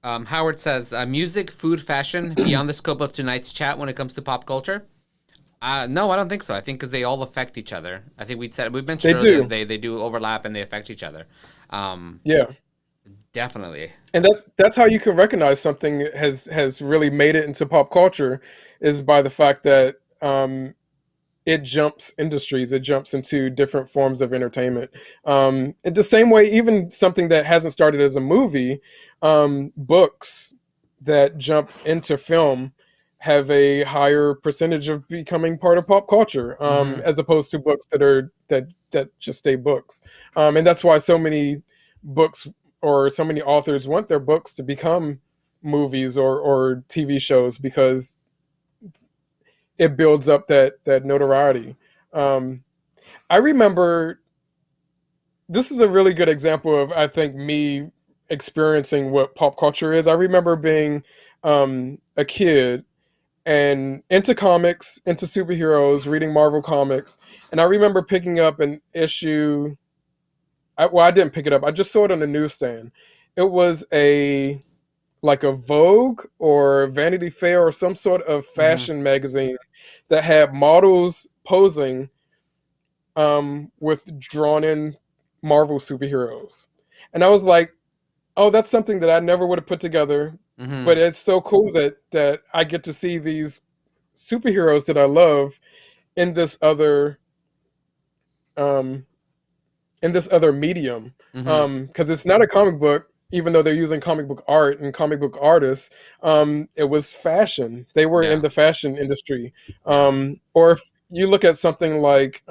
Howard says, music, food, fashion, beyond the scope of tonight's chat when it comes to pop culture? No, I don't think so. I think because they all affect each other. I think we mentioned earlier, they do overlap and they affect each other. Definitely. And that's how you can recognize something has really made it into pop culture, is by the fact that it jumps industries, it jumps into different forms of entertainment. In the same way, even something that hasn't started as a movie, books that jump into film have a higher percentage of becoming part of pop culture, as opposed to books that just stay books. And that's why so many books or so many authors want their books to become movies or TV shows, because it builds up that notoriety. I remember, this is a really good example of, I think, me experiencing what pop culture is. I remember being a kid and into comics, into superheroes, reading Marvel comics, and I remember picking up an issue. I didn't pick it up. I just saw it on the newsstand. It was like a Vogue or Vanity Fair or some sort of fashion magazine that had models posing with drawn-in Marvel superheroes. And I was like, oh, that's something that I never would have put together. But it's so cool that I get to see these superheroes that I love in this other medium. Because it's not a comic book, even though they're using comic book art and comic book artists. It was fashion. They were in the fashion industry. Or if you look at something like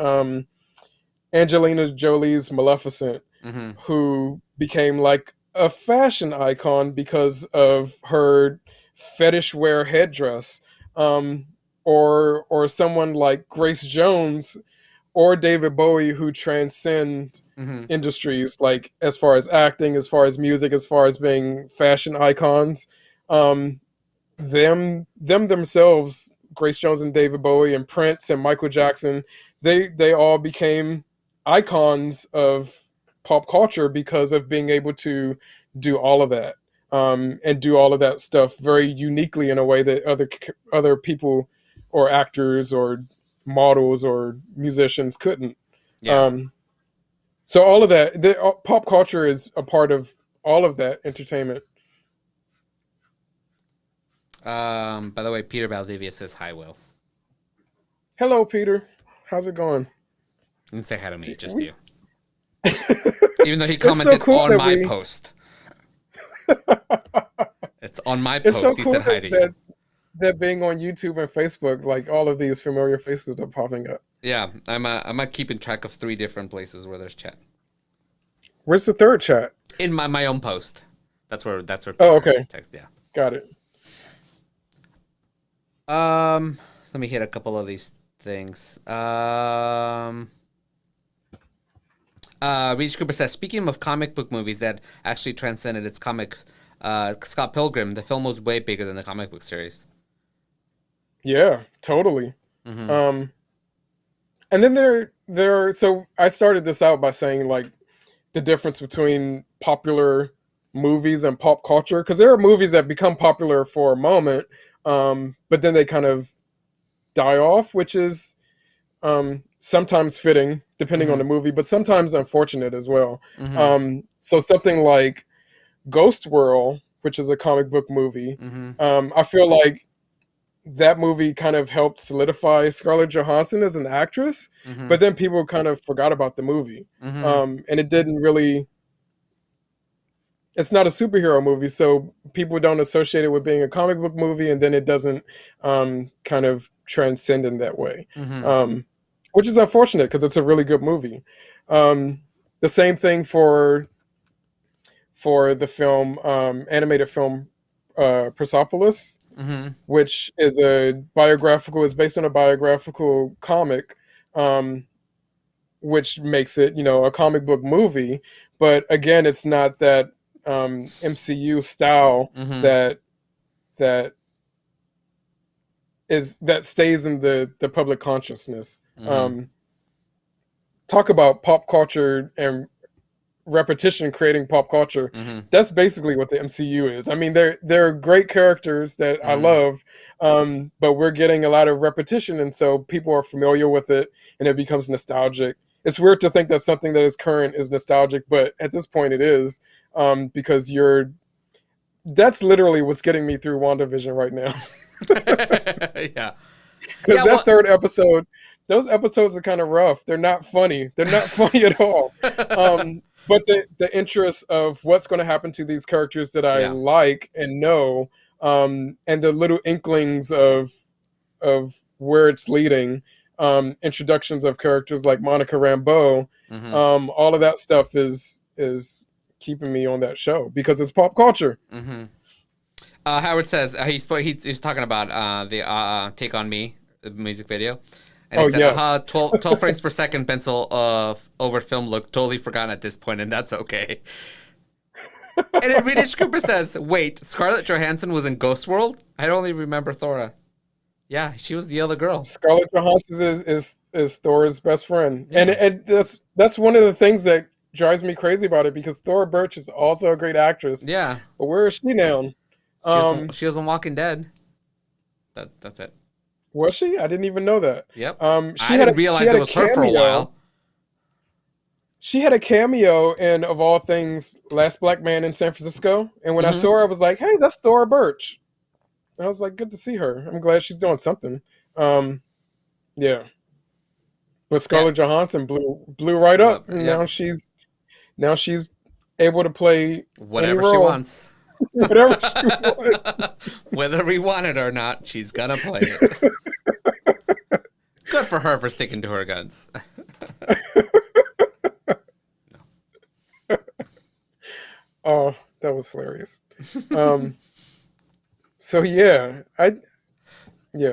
Angelina Jolie's Maleficent, who became like a fashion icon because of her fetish wear headdress, or someone like Grace Jones or David Bowie, who transcend industries, like as far as acting, as far as music, as far as being fashion icons. Them themselves, Grace Jones and David Bowie and Prince and Michael Jackson, they all became icons of pop culture because of being able to do all of that, and do all of that stuff very uniquely in a way that other people or actors or models or musicians couldn't. So all of that, pop culture is a part of all of that entertainment. By the way, Peter Valdivia says hi, Will. Hello, Peter. How's it going? Didn't say hi to me, just you. Even though he commented so cool on my post. It's on my post. So he cool said hi to you. That being on YouTube and Facebook, like all of these familiar faces are popping up. Yeah, I'm keeping track of 3 different places where there's chat. Where's the third chat? In my own post. That's where. Oh, okay. Text, yeah. Got it. Let me hit a couple of these things. Reach Cooper says, speaking of comic book movies that actually transcended its comic, Scott Pilgrim, the film was way bigger than the comic book series. Yeah, totally. And then so I started this out by saying like the difference between popular movies and pop culture, because there are movies that become popular for a moment, but then they kind of die off, which is sometimes fitting depending on the movie, but sometimes unfortunate as well. So something like Ghost World, which is a comic book movie, I feel like that movie kind of helped solidify Scarlett Johansson as an actress, but then people kind of forgot about the movie. And it didn't really, it's not a superhero movie, so people don't associate it with being a comic book movie, and then it doesn't kind of transcend in that way. Which is unfortunate because it's a really good movie. The same thing for the film, animated film, Persepolis, which is based on a biographical comic, which makes it, a comic book movie. But again, it's not that MCU style that stays in the public consciousness. Talk about pop culture and repetition creating pop culture. That's basically what the MCU is. I mean, they're great characters that I love, but we're getting a lot of repetition, and so people are familiar with it, and it becomes nostalgic. It's weird to think that something that is current is nostalgic, but at this point it is, because that's literally what's getting me through WandaVision right now. Yeah. Because third episode those episodes are kind of rough. They're not funny. They're not funny at all. But the interest of what's going to happen to these characters that I like and know, and the little inklings of where it's leading, introductions of characters like Monica Rambeau, all of that stuff is keeping me on that show because it's pop culture. Howard says he's talking about the Take On Me music video. And he said, 12 frames per second pencil over film look totally forgotten at this point, and that's okay. And then Redish Cooper says, wait, Scarlett Johansson was in Ghost World? I only remember Thora. Yeah, she was the other girl. Scarlett Johansson is Thor's best friend. Yeah. And that's one of the things that drives me crazy about it, because Thora Birch is also a great actress. Yeah. But where is she now? She was on Walking Dead. That's it. Was she? I didn't even know that. Yep. I didn't realize it was her for a while. She had a cameo in, of all things, Last Black Man in San Francisco. And when I saw her, I was like, hey, that's Thora Birch. I was like, good to see her. I'm glad she's doing something. Yeah. But Scarlett Johansson blew right up. And now she's able to play whatever she wants. Whatever she wants. Whether we want it or not, she's gonna play it. Good for her for sticking to her guns. Oh, that was hilarious. So yeah,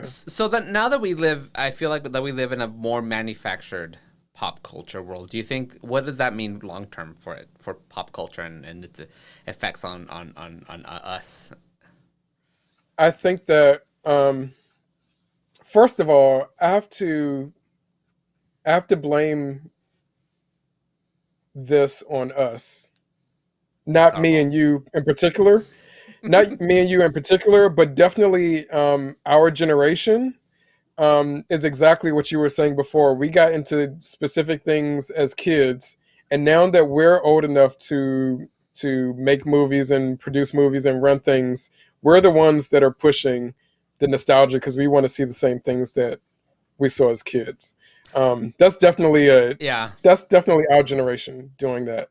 So that now that we live, I feel like that we live in a more manufactured pop culture world. Do you think, what does that mean long term for pop culture and its effects on us? I think that first of all, I have to blame this on us, not me and you in particular. Not me and you in particular, but definitely our generation is exactly what you were saying before. We got into specific things as kids, and now that we're old enough to make movies and produce movies and run things, we're the ones that are pushing the nostalgia because we want to see the same things that we saw as kids. That's definitely our generation doing that.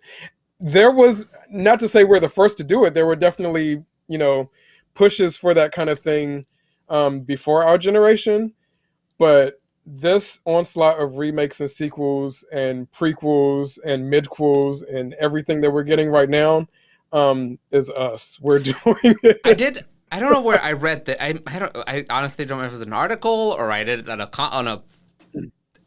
There was, not to say we're the first to do it, there were definitely, pushes for that kind of thing before our generation, but this onslaught of remakes and sequels and prequels and midquels and everything that we're getting right now is us. We're doing it. I don't know where I read that. I honestly don't know if it was an article or I did it on a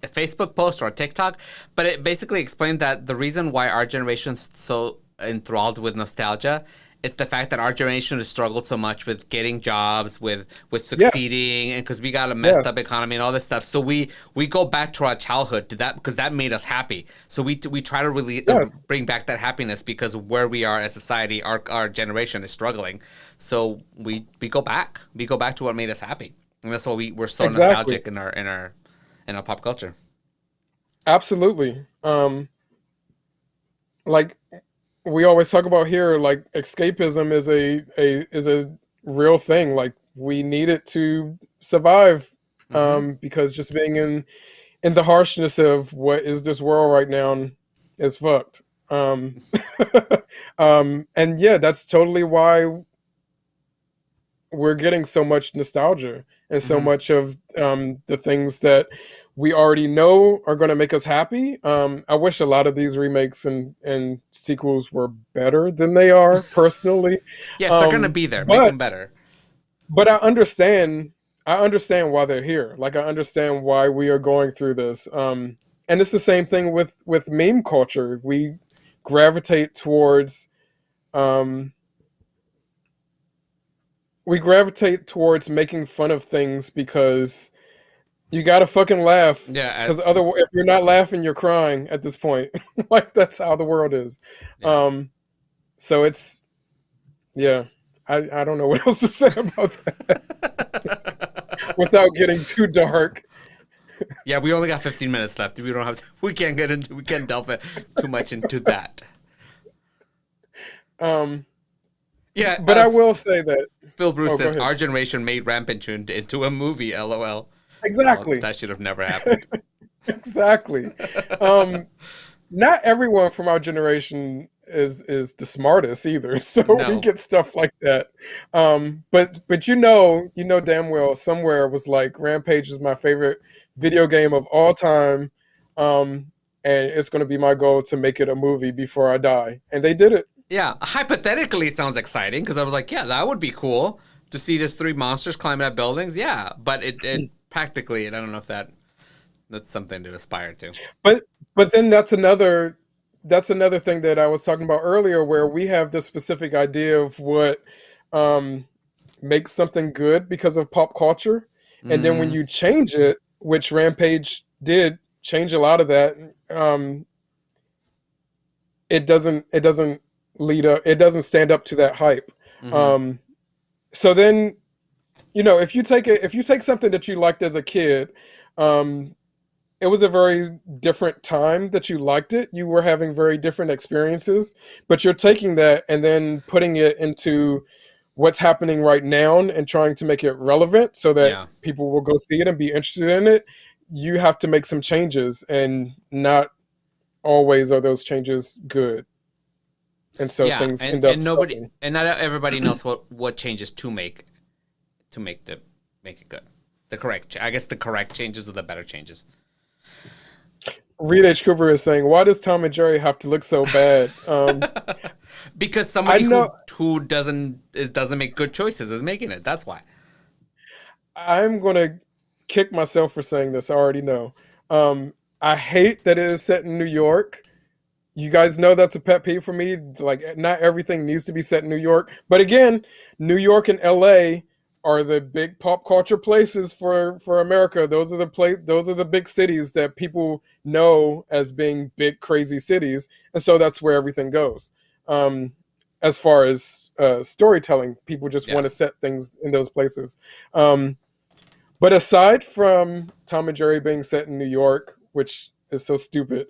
Facebook post or a TikTok, but it basically explained that the reason why our generation's so enthralled with nostalgia, it's the fact that our generation has struggled so much with getting jobs, with succeeding, and because we got a messed up economy and all this stuff. So we go back to our childhood to that because that made us happy. So we try to really bring back that happiness because where we are as society, our generation is struggling. So we go back. We go back to what made us happy, and that's why we're so nostalgic in our pop culture. Absolutely. Like we always talk about here, like escapism is a real thing. Like we need it to survive, because just being in the harshness of what is this world right now is fucked. And yeah, that's totally why we're getting so much nostalgia and so much of the things that we already know are going to make us happy. I wish a lot of these remakes and sequels were better than they are, personally. Yes, they're going to be there. Make them better. But I understand why they're here. Like, I understand why we are going through this. And it's the same thing with meme culture. We gravitate towards making fun of things because you gotta fucking laugh. Yeah. Because otherwise, if you're not laughing, you're crying at this point. Like, that's how the world is. Yeah. So it's, yeah. I don't know what else to say about that without getting too dark. Yeah, we only got 15 minutes left. We can't delve too much into that. Yeah, but I will say that Phil Bruce says our generation made Rampage into a movie. LOL. Exactly. Well, that should have never happened. Exactly. Not everyone from our generation is the smartest either. So we No. get stuff like that. But you know damn well somewhere was like Rampage is my favorite video game of all time. And it's going to be my goal to make it a movie before I die. And they did it. Yeah, hypothetically it sounds exciting because I was like, yeah, that would be cool to see these three monsters climbing up buildings. Yeah, but it practically, and I don't know if that's something to aspire to. But then that's another thing that I was talking about earlier, where we have this specific idea of what makes something good because of pop culture, and then when you change it, which Rampage did change a lot of that, it doesn't lead up, it doesn't stand up to that hype. So then, if you take something that you liked as a kid, it was a very different time that you liked it. You were having very different experiences, but you're taking that and then putting it into what's happening right now and trying to make it relevant so that people will go see it and be interested in it. You have to make some changes, and not always are those changes good. And so things end up sucking. And not everybody knows what changes to make it good. The correct changes are the better changes. Reed H. Cooper is saying, why does Tom and Jerry have to look so bad? Because somebody who doesn't make good choices is making it. That's why. I'm going to kick myself for saying this. I already know. I hate that it is set in New York. You guys know that's a pet peeve for me. Like, not everything needs to be set in New York. But again, New York and LA are the big pop culture places for America. Those are the big cities that people know as being big, crazy cities. And so that's where everything goes. As far as storytelling, people just want to set things in those places. But aside from Tom and Jerry being set in New York, which is so stupid,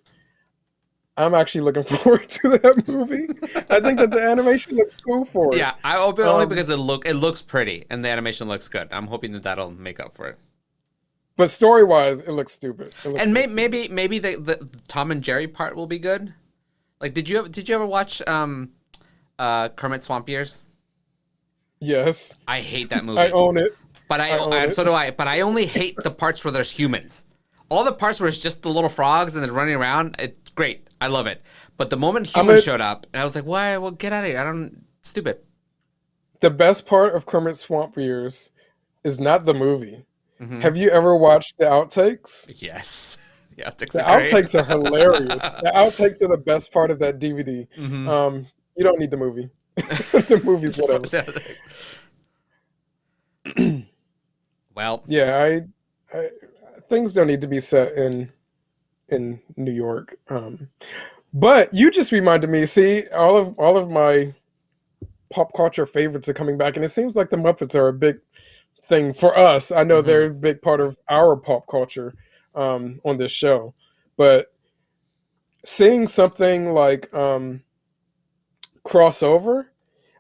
I'm actually looking forward to that movie. I think that the animation looks cool for it. Yeah, I hope only because it looks pretty and the animation looks good. I'm hoping that'll make up for it. But story-wise, it looks stupid. Maybe the Tom and Jerry part will be good. Like, did you ever watch Kermit Swamp Years? Yes. I hate that movie. I own it. So do I. But I only hate the parts where there's humans. All the parts where it's just the little frogs and they're running around, it's great. I love it. But the moment humans showed up, and I was like, why? Well, get out of here. Stupid. The best part of Kermit Swamp Years is not the movie. Mm-hmm. Have you ever watched the outtakes? Yes. The outtakes are hilarious. The outtakes are the best part of that DVD. Mm-hmm. You don't need the movie. The movie's whatever. Well. Yeah, I things don't need to be set in New York. But you just reminded me, see, all of my pop culture favorites are coming back, and it seems like the Muppets are a big thing for us. I know they're a big part of our pop culture on this show, but seeing something like crossover,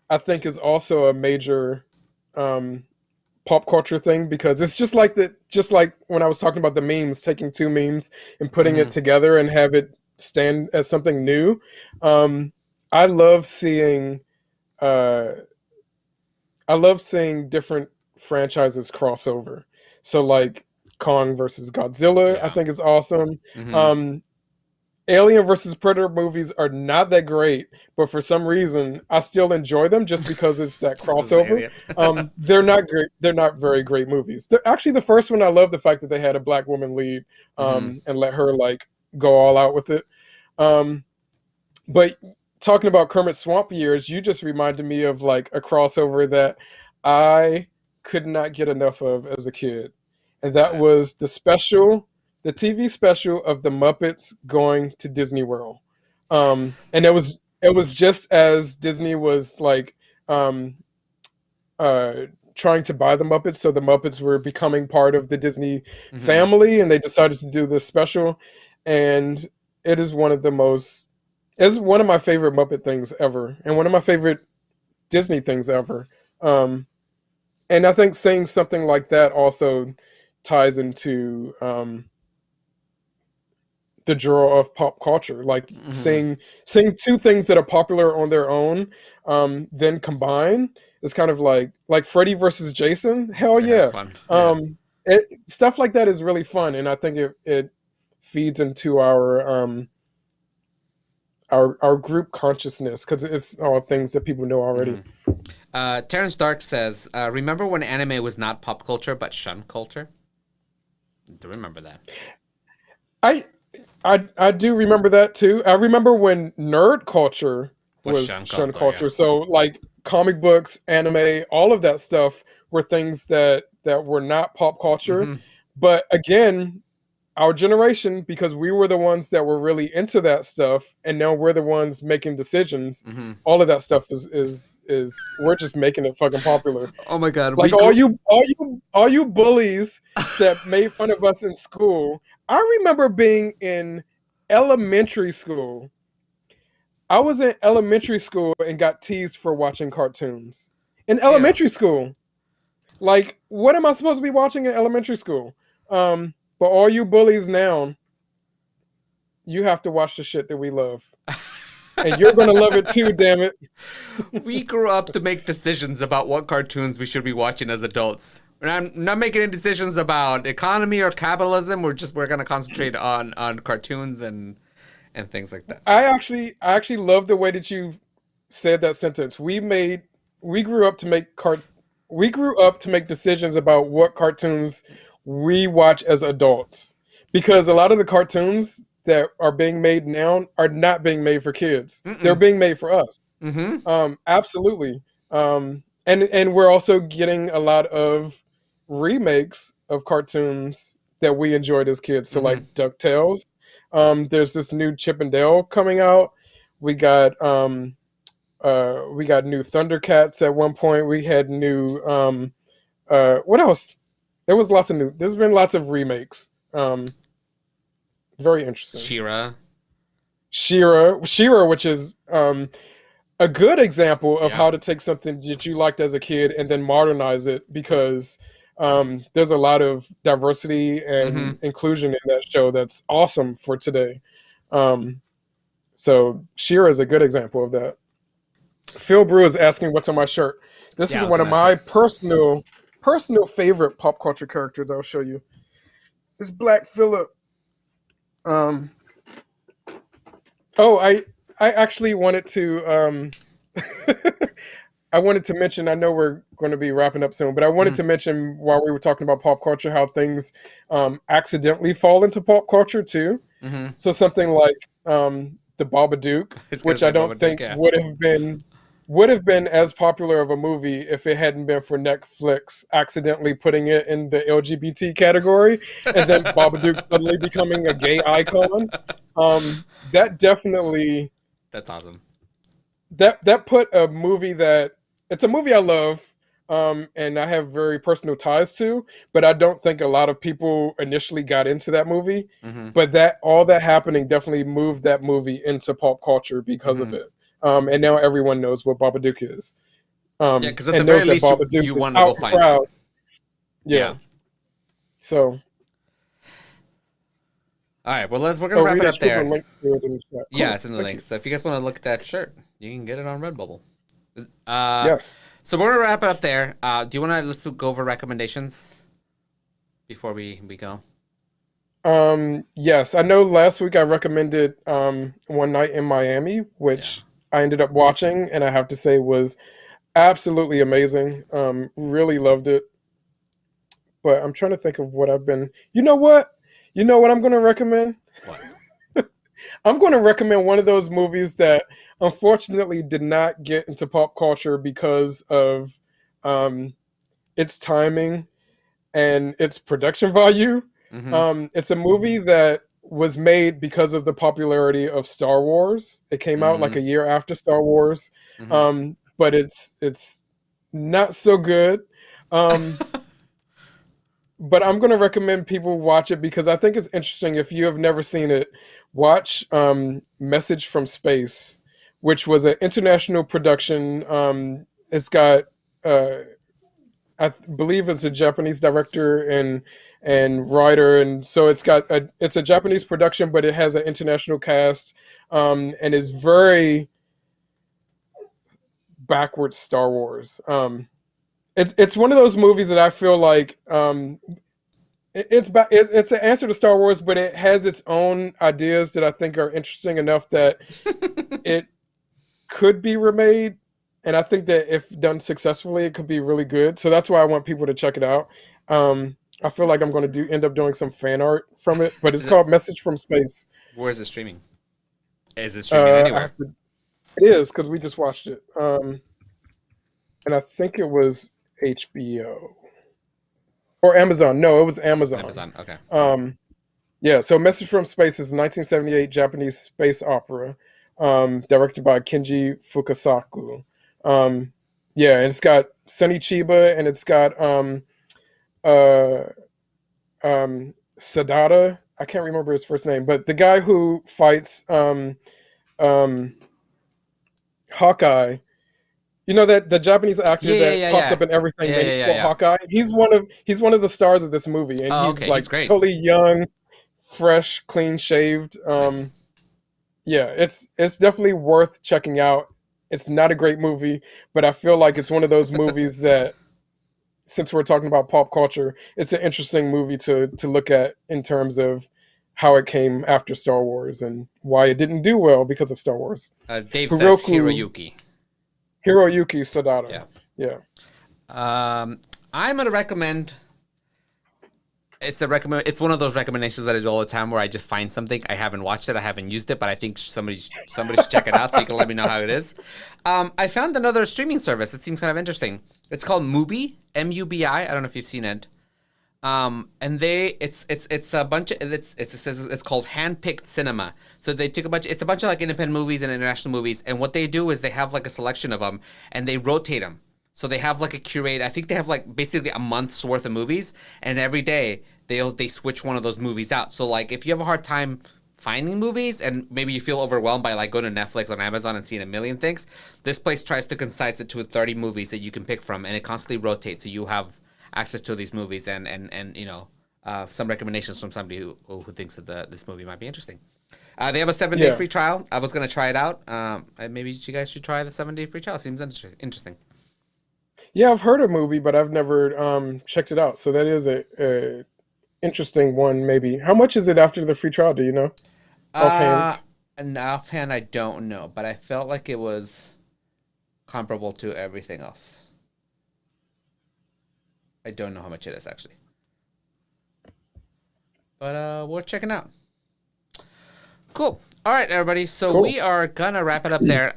I think, is also a major pop culture thing, because it's just like when I was talking about the memes, taking two memes and putting it together and have it stand as something new. I love seeing different franchises crossover. So like Kong versus Godzilla, I think is awesome. Alien versus Predator movies are not that great, but for some reason I still enjoy them just because it's that crossover. They're not great. They're not very great movies. Actually, the first one, I love the fact that they had a black woman lead and let her like go all out with it. But talking about Kermit Swamp Years, you just reminded me of like a crossover that I could not get enough of as a kid, and that was the TV special of the Muppets going to Disney World. And it was just as Disney was like trying to buy the Muppets, so the Muppets were becoming part of the Disney family, and they decided to do this special. And it is one of my favorite Muppet things ever, and one of my favorite Disney things ever. And I think saying something like that also ties into the draw of pop culture. Like seeing two things that are popular on their own, then combine is kind of like Freddy versus Jason. Hell yeah. That's fun. Stuff like that is really fun, and I think it feeds into our group consciousness because it's all things that people know already. Terrence Dark says, remember when anime was not pop culture but shun culture? Do remember that. I do remember that too. I remember when nerd culture was shun culture. Yeah. So like comic books, anime, all of that stuff were things that were not pop culture. But again, our generation, because we were the ones that were really into that stuff, and now we're the ones making decisions. All of that stuff is we're just making it fucking popular. Oh my god! Like all you bullies that made fun of us in school. I remember being in elementary school. I was in elementary school and got teased for watching cartoons in elementary school. Like, what am I supposed to be watching in elementary school? But all you bullies now, you have to watch the shit that we love. And you're going to love it too, damn it. We grew up to make decisions about what cartoons we should be watching as adults. We're not making any decisions about economy or capitalism. We're going to concentrate on cartoons and things like that. I actually love the way that you said that sentence. We grew up to make decisions about what cartoons we watch as adults, because a lot of the cartoons that are being made now are not being made for kids. They're being made for us. Absolutely. And we're also getting a lot of remakes of cartoons that we enjoyed as kids. So like DuckTales. There's this new Chip and Dale coming out. We got new Thundercats at one point. We had new what else? There was lots of new. There's been lots of remakes. Very interesting. She-Ra, which is a good example of how to take something that you liked as a kid and then modernize it, because there's a lot of diversity and inclusion in that show that's awesome for today. So She-Ra is a good example of that. Phil Brew is asking what's on my shirt. This is one of my personal favorite pop culture characters. I'll show you. This Black Phillip. I actually wanted to I wanted to mention, I know we're going to be wrapping up soon, but I wanted to mention, while we were talking about pop culture, how things accidentally fall into pop culture too. So something like the Babadook, which I don't think would have been as popular of a movie if it hadn't been for Netflix accidentally putting it in the LGBT category, and then Babadook suddenly becoming a gay icon. That definitely... That's awesome. That put a movie that... It's a movie I love, and I have very personal ties to, but I don't think a lot of people initially got into that movie. But all that happening definitely moved that movie into pop culture because of it. And now everyone knows what Babadook is. Because at the very least, you want to go find it. Yeah. So. All right. Well, we're gonna wrap it up there. Yeah, it's in the links. So if you guys want to look at that shirt, you can get it on Redbubble. Yes. So we're gonna wrap it up there. Do you want to let's go over recommendations before we go? Yes. I know last week I recommended One Night in Miami, which I ended up watching, and I have to say was absolutely amazing. Really loved it. But I'm trying to think of what I've been... You know what I'm going to recommend? What? I'm going to recommend one of those movies that unfortunately did not get into pop culture because of its timing and its production value. It's a movie that was made because of the popularity of Star Wars. It came out like a year after Star Wars, but it's not so good. But I'm going to recommend people watch it because I think it's interesting. If you have never seen it, watch Message from Space, which was an international production. It's got believe it's a Japanese director and writer, and so it's a Japanese production, but it has an international cast, and is very backwards Star Wars. It's one of those movies that I feel like it's an answer to Star Wars, but it has its own ideas that I think are interesting enough that it could be remade. And I think that if done successfully, it could be really good. So that's why I want people to check it out. I feel like I'm going to end up doing some fan art from it, but it's called Message from Space. Where is it streaming? Is it streaming anywhere? It is, because we just watched it. And I think it was HBO. Or Amazon. No, it was Amazon. Amazon, okay. Yeah, so Message from Space is a 1978 Japanese space opera, directed by Kenji Fukasaku. Yeah, and it's got Sonny Chiba, and it's got Sadata. I can't remember his first name, but the guy who fights Hawkeye. You know that the Japanese actor that pops up in everything Hawkeye. He's one of the stars of this movie, and he's like totally young, fresh, clean shaved. Nice. Yeah, it's definitely worth checking out. It's not a great movie, but I feel like it's one of those movies that, since we're talking about pop culture, it's an interesting movie to look at in terms of how it came after Star Wars and why it didn't do well because of Star Wars. Dave says Hiroyuki Sadata. Yeah. I'm gonna recommend. It's one of those recommendations that I do all the time where I just find something. I haven't watched it, I haven't used it, but I think somebody should check it out so you can let me know how it is. I found another streaming service that seems kind of interesting. It's called Mubi, MUBI. I don't know if you've seen it. And it's a bunch of it's called Handpicked Cinema. So they took it's a bunch of like independent movies and international movies, and what they do is they have like a selection of them and they rotate them. So they have like a curate. I think they have like basically a month's worth of movies, and every day they switch one of those movies out. So like if you have a hard time finding movies and maybe you feel overwhelmed by like going to Netflix or Amazon and seeing a million things, this place tries to concise it to 30 movies that you can pick from, and it constantly rotates, so you have access to these movies and you know some recommendations from somebody who thinks that this movie might be interesting. They have a 7-day free trial. I was going to try it out. Maybe you guys should try the 7-day free trial. Seems interesting. Yeah, I've heard of Mubi, but I've never checked it out. So that is a interesting one, maybe. How much is it after the free trial? Do you know? Offhand, I don't know, but I felt like it was comparable to everything else. I don't know how much it is, actually. But we're checking out. Cool. All right, everybody. So we are going to wrap it up there.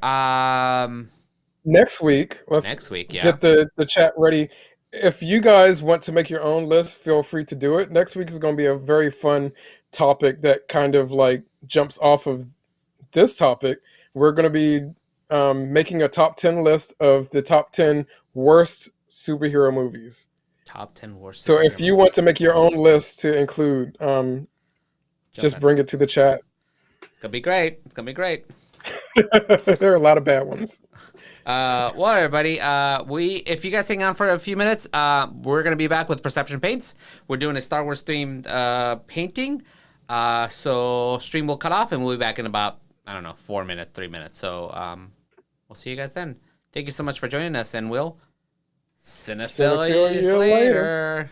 Next week, get the chat ready. If you guys want to make your own list, feel free to do it. Next week is going to be a very fun topic that kind of like jumps off of this topic. We're going to be making a top 10 list of the top 10 worst superhero movies. Top 10 worst. So if you want to make your own list to include, just bring it to the chat. It's gonna be great. It's gonna be great. There are a lot of bad ones. Well, everybody, if you guys hang on for a few minutes, we're gonna be back with Perception Paints. We're doing a Star Wars themed painting. So stream will cut off, and we'll be back in about 3 minutes. So we'll see you guys then. Thank you so much for joining us, and we'll Cinephilia later.